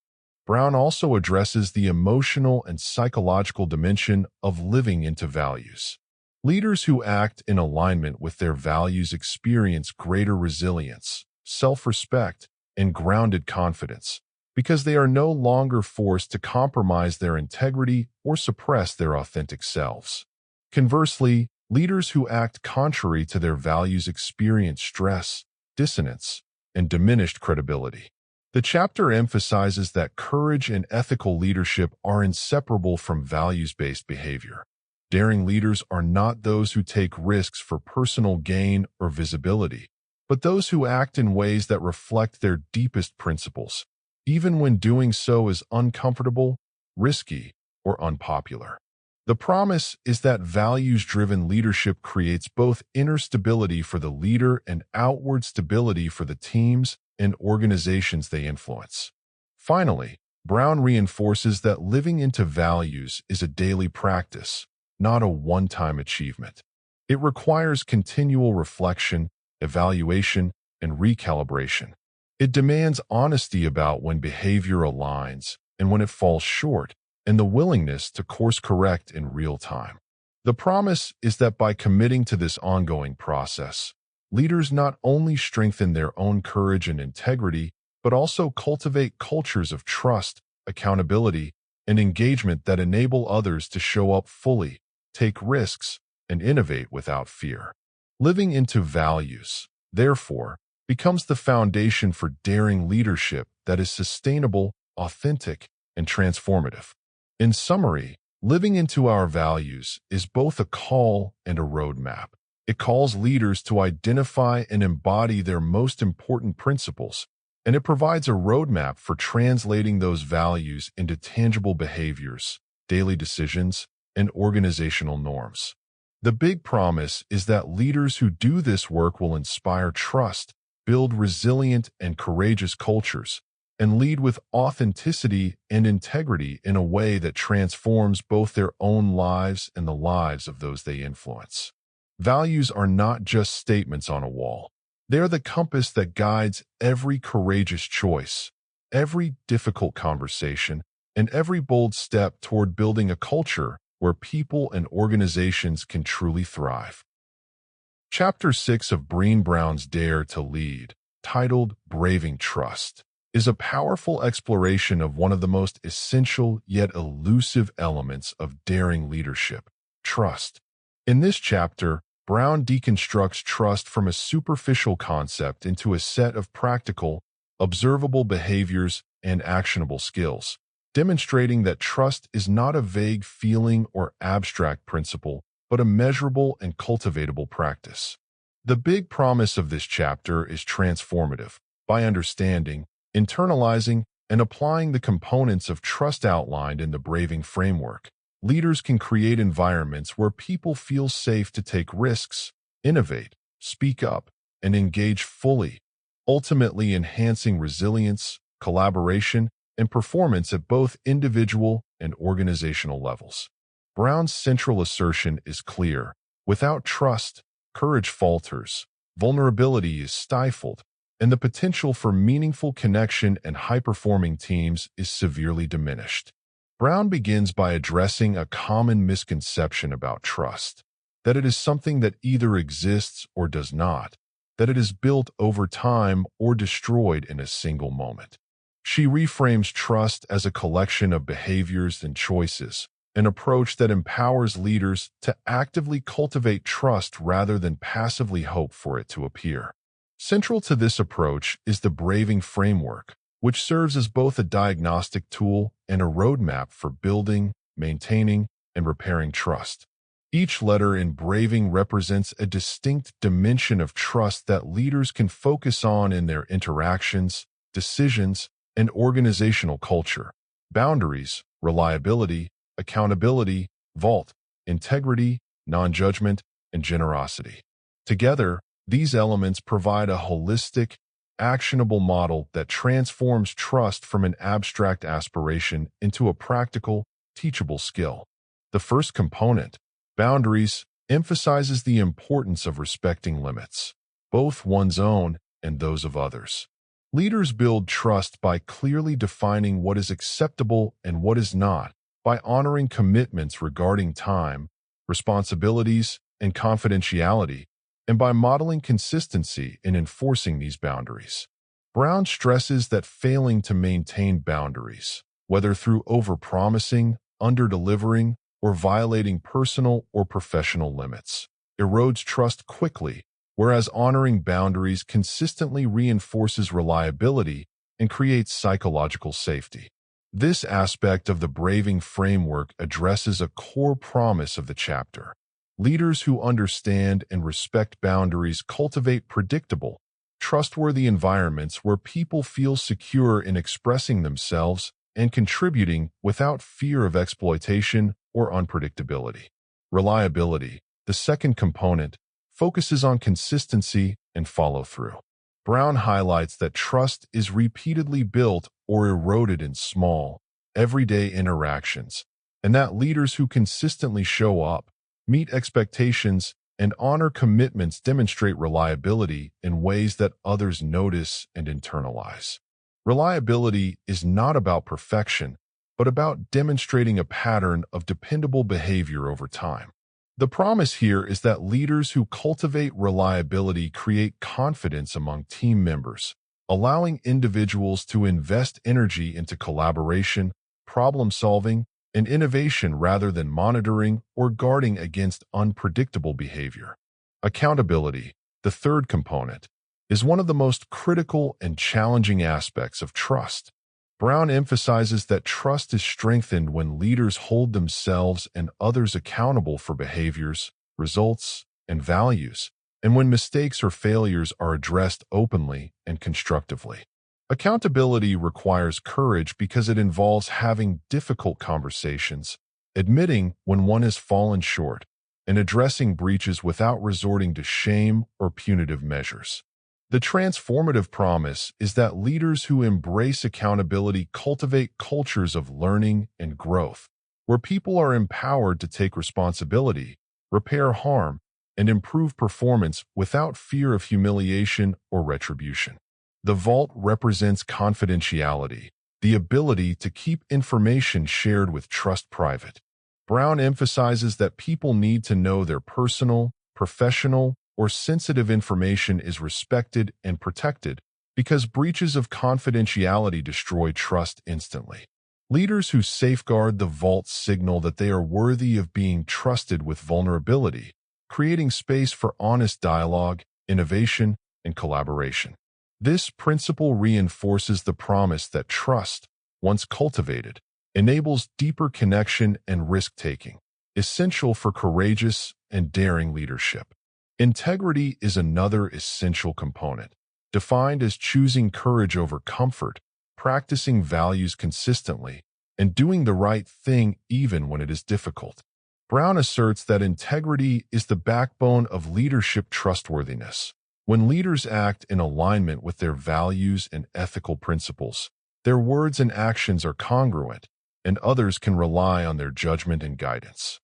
Speaker 1: Brown also addresses the emotional and psychological dimension of living into values. Leaders who act in alignment with their values experience greater resilience, self-respect, and grounded confidence because they are no longer forced to compromise their integrity or suppress their authentic selves. Conversely, leaders who act contrary to their values experience stress, dissonance, and diminished credibility. The chapter emphasizes that courage and ethical leadership are inseparable from values-based behavior. Daring leaders are not those who take risks for personal gain or visibility, but those who act in ways that reflect their deepest principles, even when doing so is uncomfortable, risky, or unpopular. The promise is that values-driven leadership creates both inner stability for the leader and outward stability for the teams and organizations they influence. Finally, Brown reinforces that living into values is a daily practice, not a one-time achievement. It requires continual reflection, evaluation, and recalibration. It demands honesty about when behavior aligns and when it falls short, and the willingness to course-correct in real time. The promise is that by committing to this ongoing process, leaders not only strengthen their own courage and integrity, but also cultivate cultures of trust, accountability, and engagement that enable others to show up fully, take risks, and innovate without fear. Living into values, therefore, becomes the foundation for daring leadership that is sustainable, authentic, and transformative. In summary, living into our values is both a call and a roadmap. It calls leaders to identify and embody their most important principles, and it provides a roadmap for translating those values into tangible behaviors, daily decisions, and organizational norms. The big promise is that leaders who do this work will inspire trust, build resilient and courageous cultures, and lead with authenticity and integrity in a way that transforms both their own lives and the lives of those they influence. Values are not just statements on a wall. They are the compass that guides every courageous choice, every difficult conversation, and every bold step toward building a culture where people and organizations can truly thrive. Chapter 6 of Brené Brown's Dare to Lead, titled Braving Trust, is a powerful exploration of one of the most essential yet elusive elements of daring leadership: trust. In this chapter, Brown deconstructs trust from a superficial concept into a set of practical, observable behaviors and actionable skills, demonstrating that trust is not a vague feeling or abstract principle, but a measurable and cultivatable practice. The big promise of this chapter is transformative. By understanding, internalizing, and applying the components of trust outlined in the Braving framework, leaders can create environments where people feel safe to take risks, innovate, speak up, and engage fully, ultimately enhancing resilience, collaboration, and performance at both individual and organizational levels. Brown's central assertion is clear: without trust, courage falters, vulnerability is stifled, and the potential for meaningful connection and high-performing teams is severely diminished. Brown begins by addressing a common misconception about trust: that it is something that either exists or does not, that it is built over time or destroyed in a single moment. She reframes trust as a collection of behaviors and choices, an approach that empowers leaders to actively cultivate trust rather than passively hope for it to appear. Central to this approach is the Braving framework, which serves as both a diagnostic tool and a roadmap for building, maintaining, and repairing trust. Each letter in Braving represents a distinct dimension of trust that leaders can focus on in their interactions, decisions, and organizational culture. Boundaries, reliability, accountability, vault, integrity, non-judgment, and generosity. Together, these elements provide a holistic, actionable model that transforms trust from an abstract aspiration into a practical, teachable skill. The first component, boundaries, emphasizes the importance of respecting limits, both one's own and those of others. Leaders build trust by clearly defining what is acceptable and what is not, by honoring commitments regarding time, responsibilities, and confidentiality, and by modeling consistency in enforcing these boundaries. Brown stresses that failing to maintain boundaries, whether through overpromising, under-delivering, or violating personal or professional limits, erodes trust quickly, whereas honoring boundaries consistently reinforces reliability and creates psychological safety. This aspect of the Braving framework addresses a core promise of the chapter. Leaders who understand and respect boundaries cultivate predictable, trustworthy environments where people feel secure in expressing themselves and contributing without fear of exploitation or unpredictability. Reliability, the second component, focuses on consistency and follow-through. Brown highlights that trust is repeatedly built or eroded in small, everyday interactions, and that leaders who consistently show up, meet expectations, and honor commitments demonstrate reliability in ways that others notice and internalize. Reliability is not about perfection, but about demonstrating a pattern of dependable behavior over time. The promise here is that leaders who cultivate reliability create confidence among team members, allowing individuals to invest energy into collaboration, problem-solving, and innovation rather than monitoring or guarding against unpredictable behavior. Accountability, the third component, is one of the most critical and challenging aspects of trust. Brown emphasizes that trust is strengthened when leaders hold themselves and others accountable for behaviors, results, and values, and when mistakes or failures are addressed openly and constructively. Accountability requires courage because it involves having difficult conversations, admitting when one has fallen short, and addressing breaches without resorting to shame or punitive measures. The transformative promise is that leaders who embrace accountability cultivate cultures of learning and growth, where people are empowered to take responsibility, repair harm, and improve performance without fear of humiliation or retribution. The vault represents confidentiality, the ability to keep information shared with trust private. Brown emphasizes that people need to know their personal, professional, or sensitive information is respected and protected because breaches of confidentiality destroy trust instantly. Leaders who safeguard the vault signal that they are worthy of being trusted with vulnerability, creating space for honest dialogue, innovation, and collaboration. This principle reinforces the promise that trust, once cultivated, enables deeper connection and risk-taking, essential for courageous and daring leadership. Integrity is another essential component, defined as choosing courage over comfort, practicing values consistently, and doing the right thing even when it is difficult. Brown asserts that integrity is the backbone of leadership trustworthiness. When leaders act in alignment with their values and ethical principles, their words and actions are congruent, and others can rely on their judgment and guidance.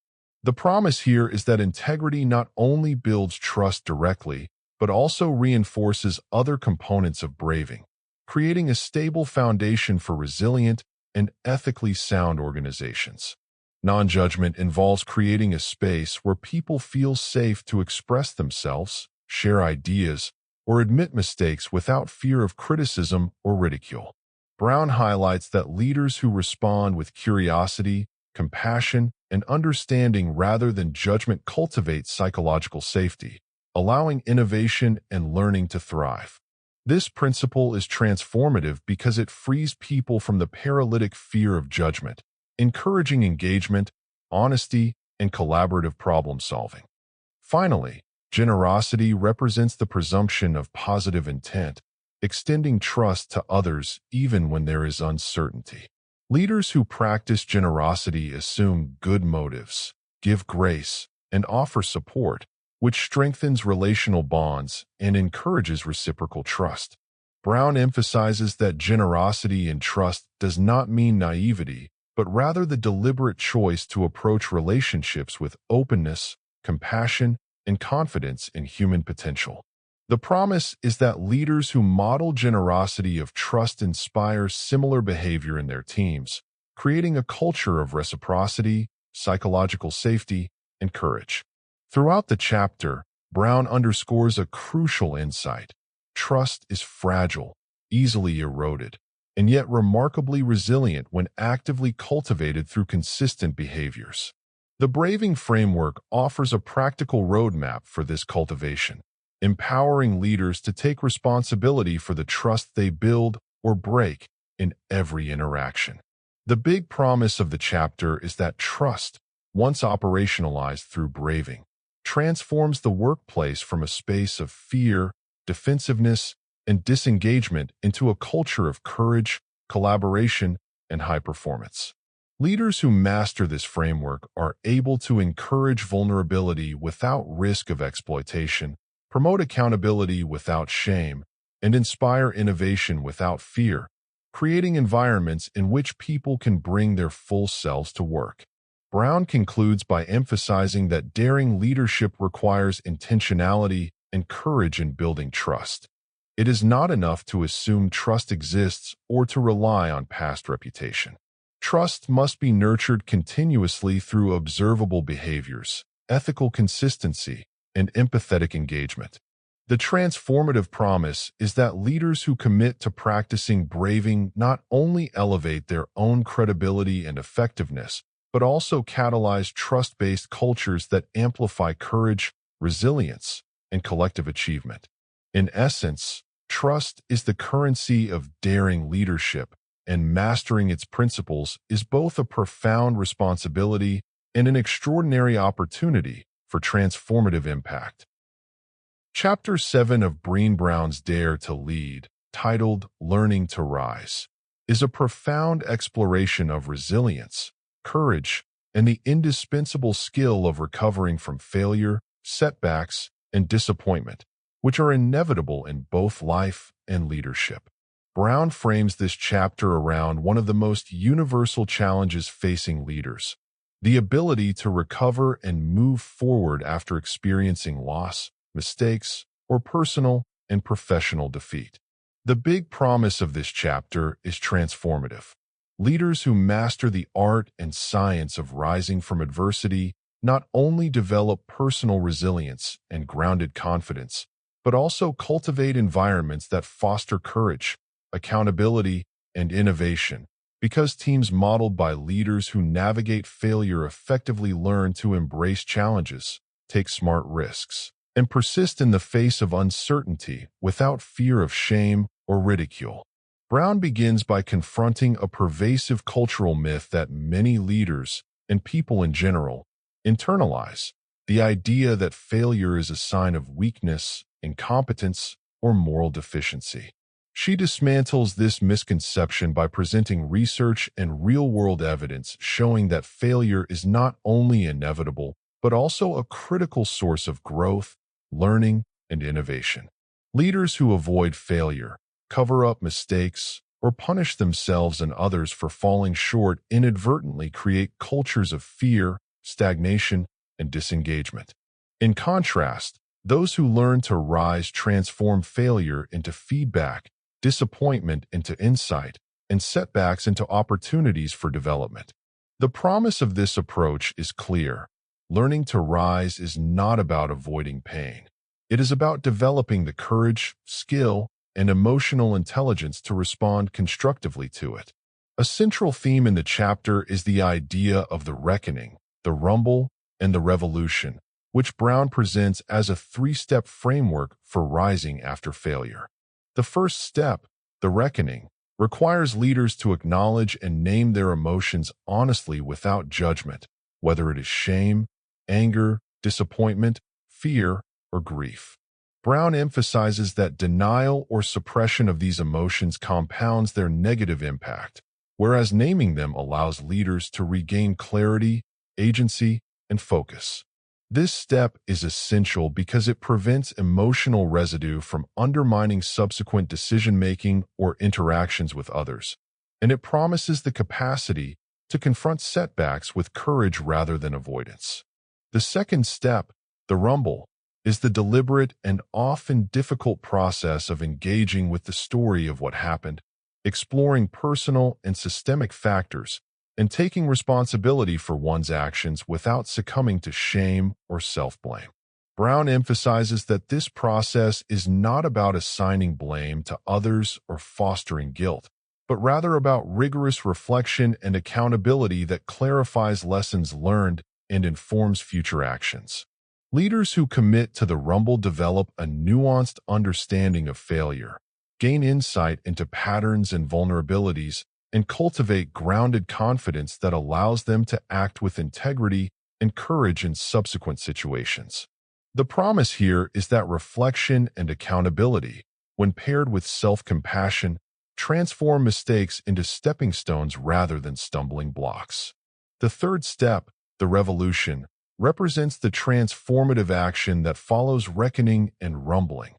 Speaker 1: The promise here is that integrity not only builds trust directly, but also reinforces other components of braving, creating a stable foundation for resilient and ethically sound organizations. Non-judgment involves creating a space where people feel safe to express themselves, share ideas, or admit mistakes without fear of criticism or ridicule. Brown highlights that leaders who respond with curiosity, compassion, and understanding rather than judgment cultivate psychological safety, allowing innovation and learning to thrive. This principle is transformative because it frees people from the paralytic fear of judgment, encouraging engagement, honesty, and collaborative problem-solving. Finally, generosity represents the presumption of positive intent, extending trust to others even when there is uncertainty. Leaders who practice generosity assume good motives, give grace, and offer support, which strengthens relational bonds and encourages reciprocal trust. Brown emphasizes that generosity and trust does not mean naivety, but rather the deliberate choice to approach relationships with openness, compassion, and confidence in human potential. The promise is that leaders who model generosity of trust inspire similar behavior in their teams, creating a culture of reciprocity, psychological safety, and courage. Throughout the chapter, Brown underscores a crucial insight. Trust is fragile, easily eroded, and yet remarkably resilient when actively cultivated through consistent behaviors. The Braving Framework offers a practical roadmap for this cultivation, empowering leaders to take responsibility for the trust they build or break in every interaction. The big promise of the chapter is that trust, once operationalized through braving, transforms the workplace from a space of fear, defensiveness, and disengagement into a culture of courage, collaboration, and high performance. Leaders who master this framework are able to encourage vulnerability without risk of exploitation, promote accountability without shame, and inspire innovation without fear, creating environments in which people can bring their full selves to work. Brown concludes by emphasizing that daring leadership requires intentionality and courage in building trust. It is not enough to assume trust exists or to rely on past reputation. Trust must be nurtured continuously through observable behaviors, ethical consistency, and empathetic engagement. The transformative promise is that leaders who commit to practicing braving not only elevate their own credibility and effectiveness, but also catalyze trust-based cultures that amplify courage, resilience, and collective achievement. In essence, trust is the currency of daring leadership, and mastering its principles is both a profound responsibility and an extraordinary opportunity for transformative impact. Chapter 7 of Brené Brown's Dare to Lead, titled Learning to Rise, is a profound exploration of resilience, courage, and the indispensable skill of recovering from failure, setbacks, and disappointment, which are inevitable in both life and leadership. Brown frames this chapter around one of the most universal challenges facing leaders: the ability to recover and move forward after experiencing loss, mistakes, or personal and professional defeat. The big promise of this chapter is transformative. Leaders who master the art and science of rising from adversity not only develop personal resilience and grounded confidence, but also cultivate environments that foster courage, accountability, and innovation, because teams modeled by leaders who navigate failure effectively learn to embrace challenges, take smart risks, and persist in the face of uncertainty without fear of shame or ridicule. Brown begins by confronting a pervasive cultural myth that many leaders, and people in general, internalize: the idea that failure is a sign of weakness, incompetence, or moral deficiency. She dismantles this misconception by presenting research and real-world evidence showing that failure is not only inevitable, but also a critical source of growth, learning, and innovation. Leaders who avoid failure, cover up mistakes, or punish themselves and others for falling short inadvertently create cultures of fear, stagnation, and disengagement. In contrast, those who learn to rise transform failure into feedback, disappointment into insight, and setbacks into opportunities for development. The promise of this approach is clear. Learning to rise is not about avoiding pain. It is about developing the courage, skill, and emotional intelligence to respond constructively to it. A central theme in the chapter is the idea of the reckoning, the rumble, and the revolution, which Brown presents as a three-step framework for rising after failure. The first step, the reckoning, requires leaders to acknowledge and name their emotions honestly without judgment, whether it is shame, anger, disappointment, fear, or grief. Brown emphasizes that denial or suppression of these emotions compounds their negative impact, whereas naming them allows leaders to regain clarity, agency, and focus. This step is essential because it prevents emotional residue from undermining subsequent decision-making or interactions with others, and it promises the capacity to confront setbacks with courage rather than avoidance. The second step, the rumble, is the deliberate and often difficult process of engaging with the story of what happened, exploring personal and systemic factors, and taking responsibility for one's actions without succumbing to shame or self-blame. Brown emphasizes that this process is not about assigning blame to others or fostering guilt, but rather about rigorous reflection and accountability that clarifies lessons learned and informs future actions. Leaders who commit to the rumble develop a nuanced understanding of failure, gain insight into patterns and vulnerabilities, and cultivate grounded confidence that allows them to act with integrity and courage in subsequent situations. The promise here is that reflection and accountability, when paired with self-compassion, transform mistakes into stepping stones rather than stumbling blocks. The third step, the revolution, represents the transformative action that follows reckoning and rumbling.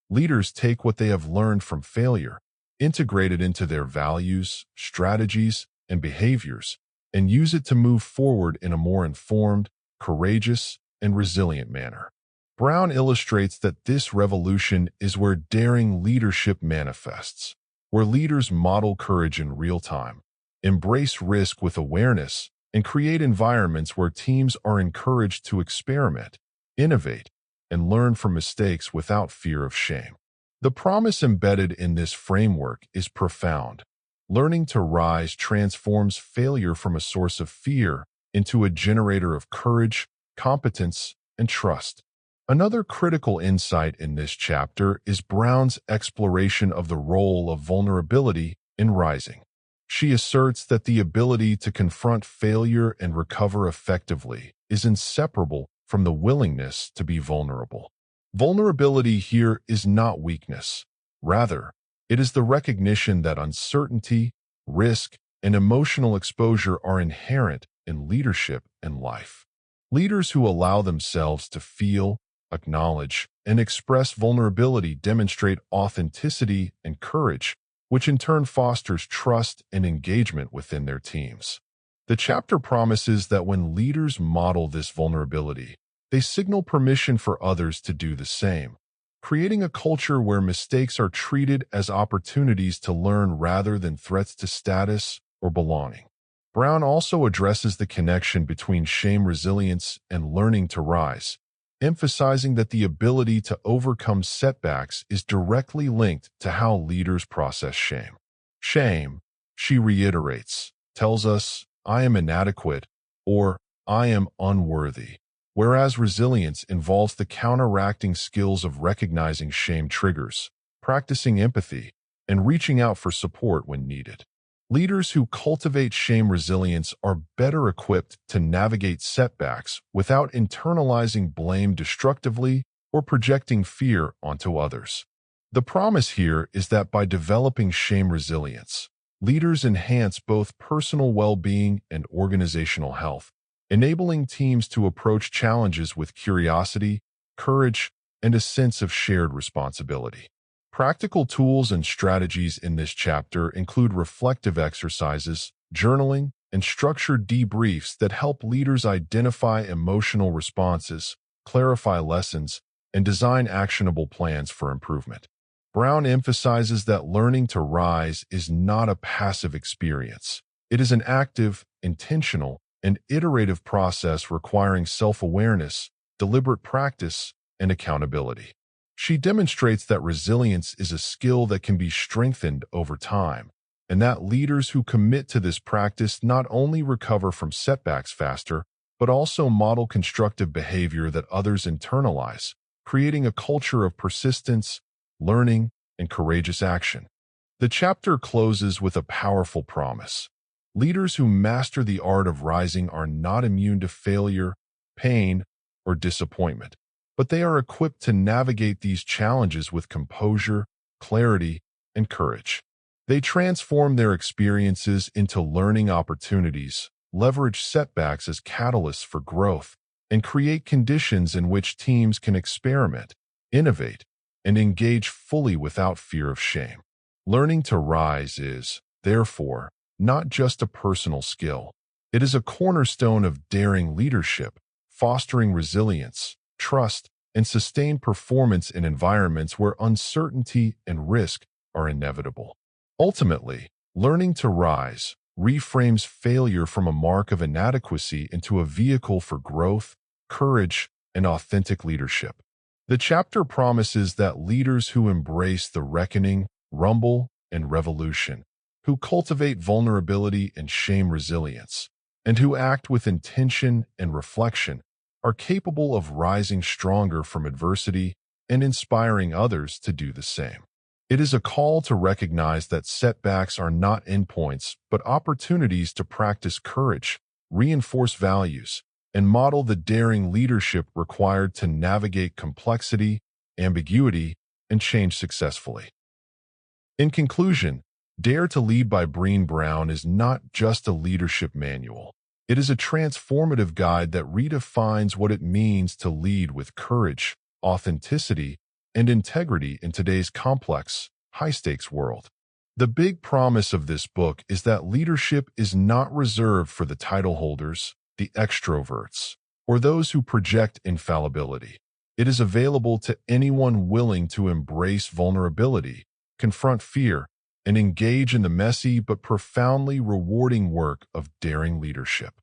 Speaker 1: Leaders take what they have learned from failure, integrate it into their values, strategies, and behaviors, and use it to move forward in a more informed, courageous, and resilient manner. Brown illustrates that this revolution is where daring leadership manifests, where leaders model courage in real time, embrace risk with awareness, and create environments where teams are encouraged to experiment, innovate, and learn from mistakes without fear of shame. The promise embedded in this framework is profound. Learning to rise transforms failure from a source of fear into a generator of courage, competence, and trust. Another critical insight in this chapter is Brown's exploration of the role of vulnerability in rising. She asserts that the ability to confront failure and recover effectively is inseparable from the willingness to be vulnerable. Vulnerability here is not weakness. Rather, it is the recognition that uncertainty, risk, and emotional exposure are inherent in leadership and life. Leaders who allow themselves to feel, acknowledge, and express vulnerability demonstrate authenticity and courage, which in turn fosters trust and engagement within their teams. The chapter promises that when leaders model this vulnerability, they signal permission for others to do the same, creating a culture where mistakes are treated as opportunities to learn rather than threats to status or belonging. Brown also addresses the connection between shame resilience and learning to rise, emphasizing that the ability to overcome setbacks is directly linked to how leaders process shame. Shame, she reiterates, tells us, "I am inadequate," or "I am unworthy," whereas resilience involves the counteracting skills of recognizing shame triggers, practicing empathy, and reaching out for support when needed. Leaders who cultivate shame resilience are better equipped to navigate setbacks without internalizing blame destructively or projecting fear onto others. The promise here is that by developing shame resilience, leaders enhance both personal well-being and organizational health, enabling teams to approach challenges with curiosity, courage, and a sense of shared responsibility. Practical tools and strategies in this chapter include reflective exercises, journaling, and structured debriefs that help leaders identify emotional responses, clarify lessons, and design actionable plans for improvement. Brown emphasizes that learning to rise is not a passive experience. It is an active, intentional, and iterative process requiring self-awareness, deliberate practice, and accountability. She demonstrates that resilience is a skill that can be strengthened over time, and that leaders who commit to this practice not only recover from setbacks faster, but also model constructive behavior that others internalize, creating a culture of persistence, learning, and courageous action. The chapter closes with a powerful promise. Leaders who master the art of rising are not immune to failure, pain, or disappointment, but they are equipped to navigate these challenges with composure, clarity, and courage. They transform their experiences into learning opportunities, leverage setbacks as catalysts for growth, and create conditions in which teams can experiment, innovate, and engage fully without fear of shame. Learning to rise is, therefore, not just a personal skill. It is a cornerstone of daring leadership, fostering resilience, trust, and sustained performance in environments where uncertainty and risk are inevitable. Ultimately, learning to rise reframes failure from a mark of inadequacy into a vehicle for growth, courage, and authentic leadership. The chapter promises that leaders who embrace the reckoning, rumble, and revolution, who cultivate vulnerability and shame resilience, and who act with intention and reflection, are capable of rising stronger from adversity and inspiring others to do the same. It is a call to recognize that setbacks are not endpoints, but opportunities to practice courage, reinforce values, and model the daring leadership required to navigate complexity, ambiguity, and change successfully. In conclusion, Dare to Lead by Brené Brown is not just a leadership manual. It is a transformative guide that redefines what it means to lead with courage, authenticity, and integrity in today's complex, high-stakes world. The big promise of this book is that leadership is not reserved for the title holders, the extroverts, or those who project infallibility. It is available to anyone willing to embrace vulnerability, confront fear, and engage in the messy but profoundly rewarding work of daring leadership.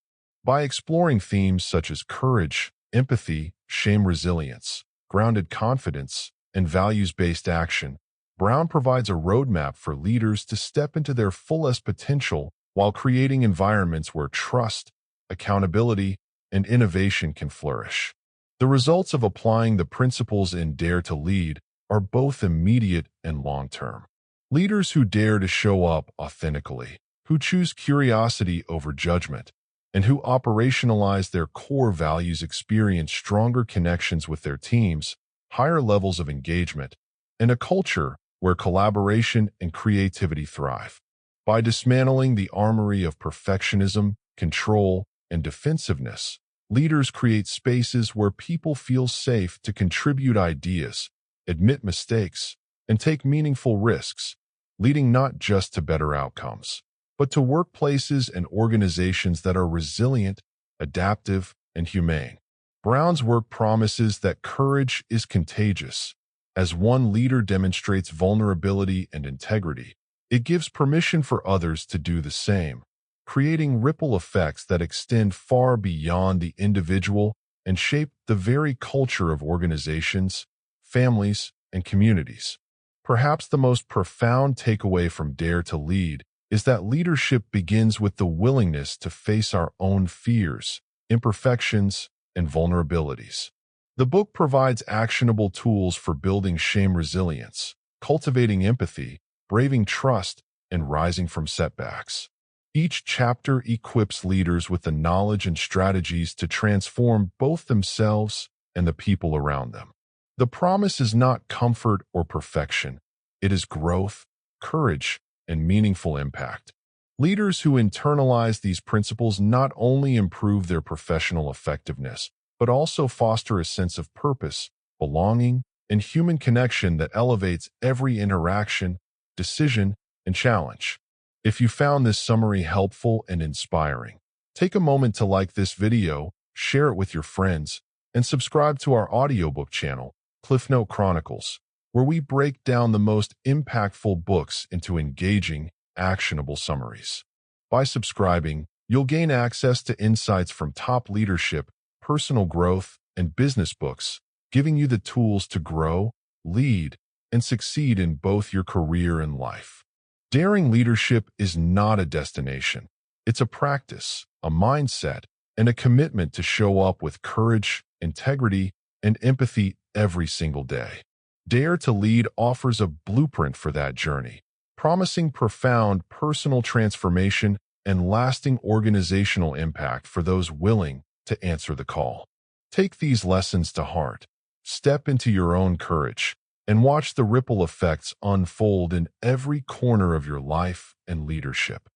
Speaker 1: By exploring themes such as courage, empathy, shame resilience, grounded confidence, and values-based action, Brown provides a roadmap for leaders to step into their fullest potential while creating environments where trust, accountability, and innovation can flourish. The results of applying the principles in Dare to Lead are both immediate and long-term. Leaders who dare to show up authentically, who choose curiosity over judgment, and who operationalize their core values experience stronger connections with their teams, higher levels of engagement, and a culture where collaboration and creativity thrive. By dismantling the armory of perfectionism, control, and defensiveness, Leaders create spaces where people feel safe to contribute ideas, admit mistakes, and take meaningful risks, leading not just to better outcomes, but to workplaces and organizations that are resilient, adaptive, and humane. Brown's work promises that courage is contagious. As one leader demonstrates vulnerability and integrity, it gives permission for others to do the same, creating ripple effects that extend far beyond the individual and shape the very culture of organizations, families, and communities. Perhaps the most profound takeaway from Dare to Lead is that leadership begins with the willingness to face our own fears, imperfections, and vulnerabilities. The book provides actionable tools for building shame resilience, cultivating empathy, braving trust, and rising from setbacks. Each chapter equips leaders with the knowledge and strategies to transform both themselves and the people around them. The promise is not comfort or perfection. It is growth, courage, and meaningful impact. Leaders who internalize these principles not only improve their professional effectiveness, but also foster a sense of purpose, belonging, and human connection that elevates every interaction, decision, and challenge. If you found this summary helpful and inspiring, take a moment to like this video, share it with your friends, and subscribe to our audiobook channel, CliffNote Chronicles, where we break down the most impactful books into engaging, actionable summaries. By subscribing, you'll gain access to insights from top leadership, personal growth, and business books, giving you the tools to grow, lead, and succeed in both your career and life. Daring leadership is not a destination. It's a practice, a mindset, and a commitment to show up with courage, integrity, and empathy every single day. Dare to Lead offers a blueprint for that journey, promising profound personal transformation and lasting organizational impact for those willing to answer the call. Take these lessons to heart, step into your own courage, and watch the ripple effects unfold in every corner of your life and leadership.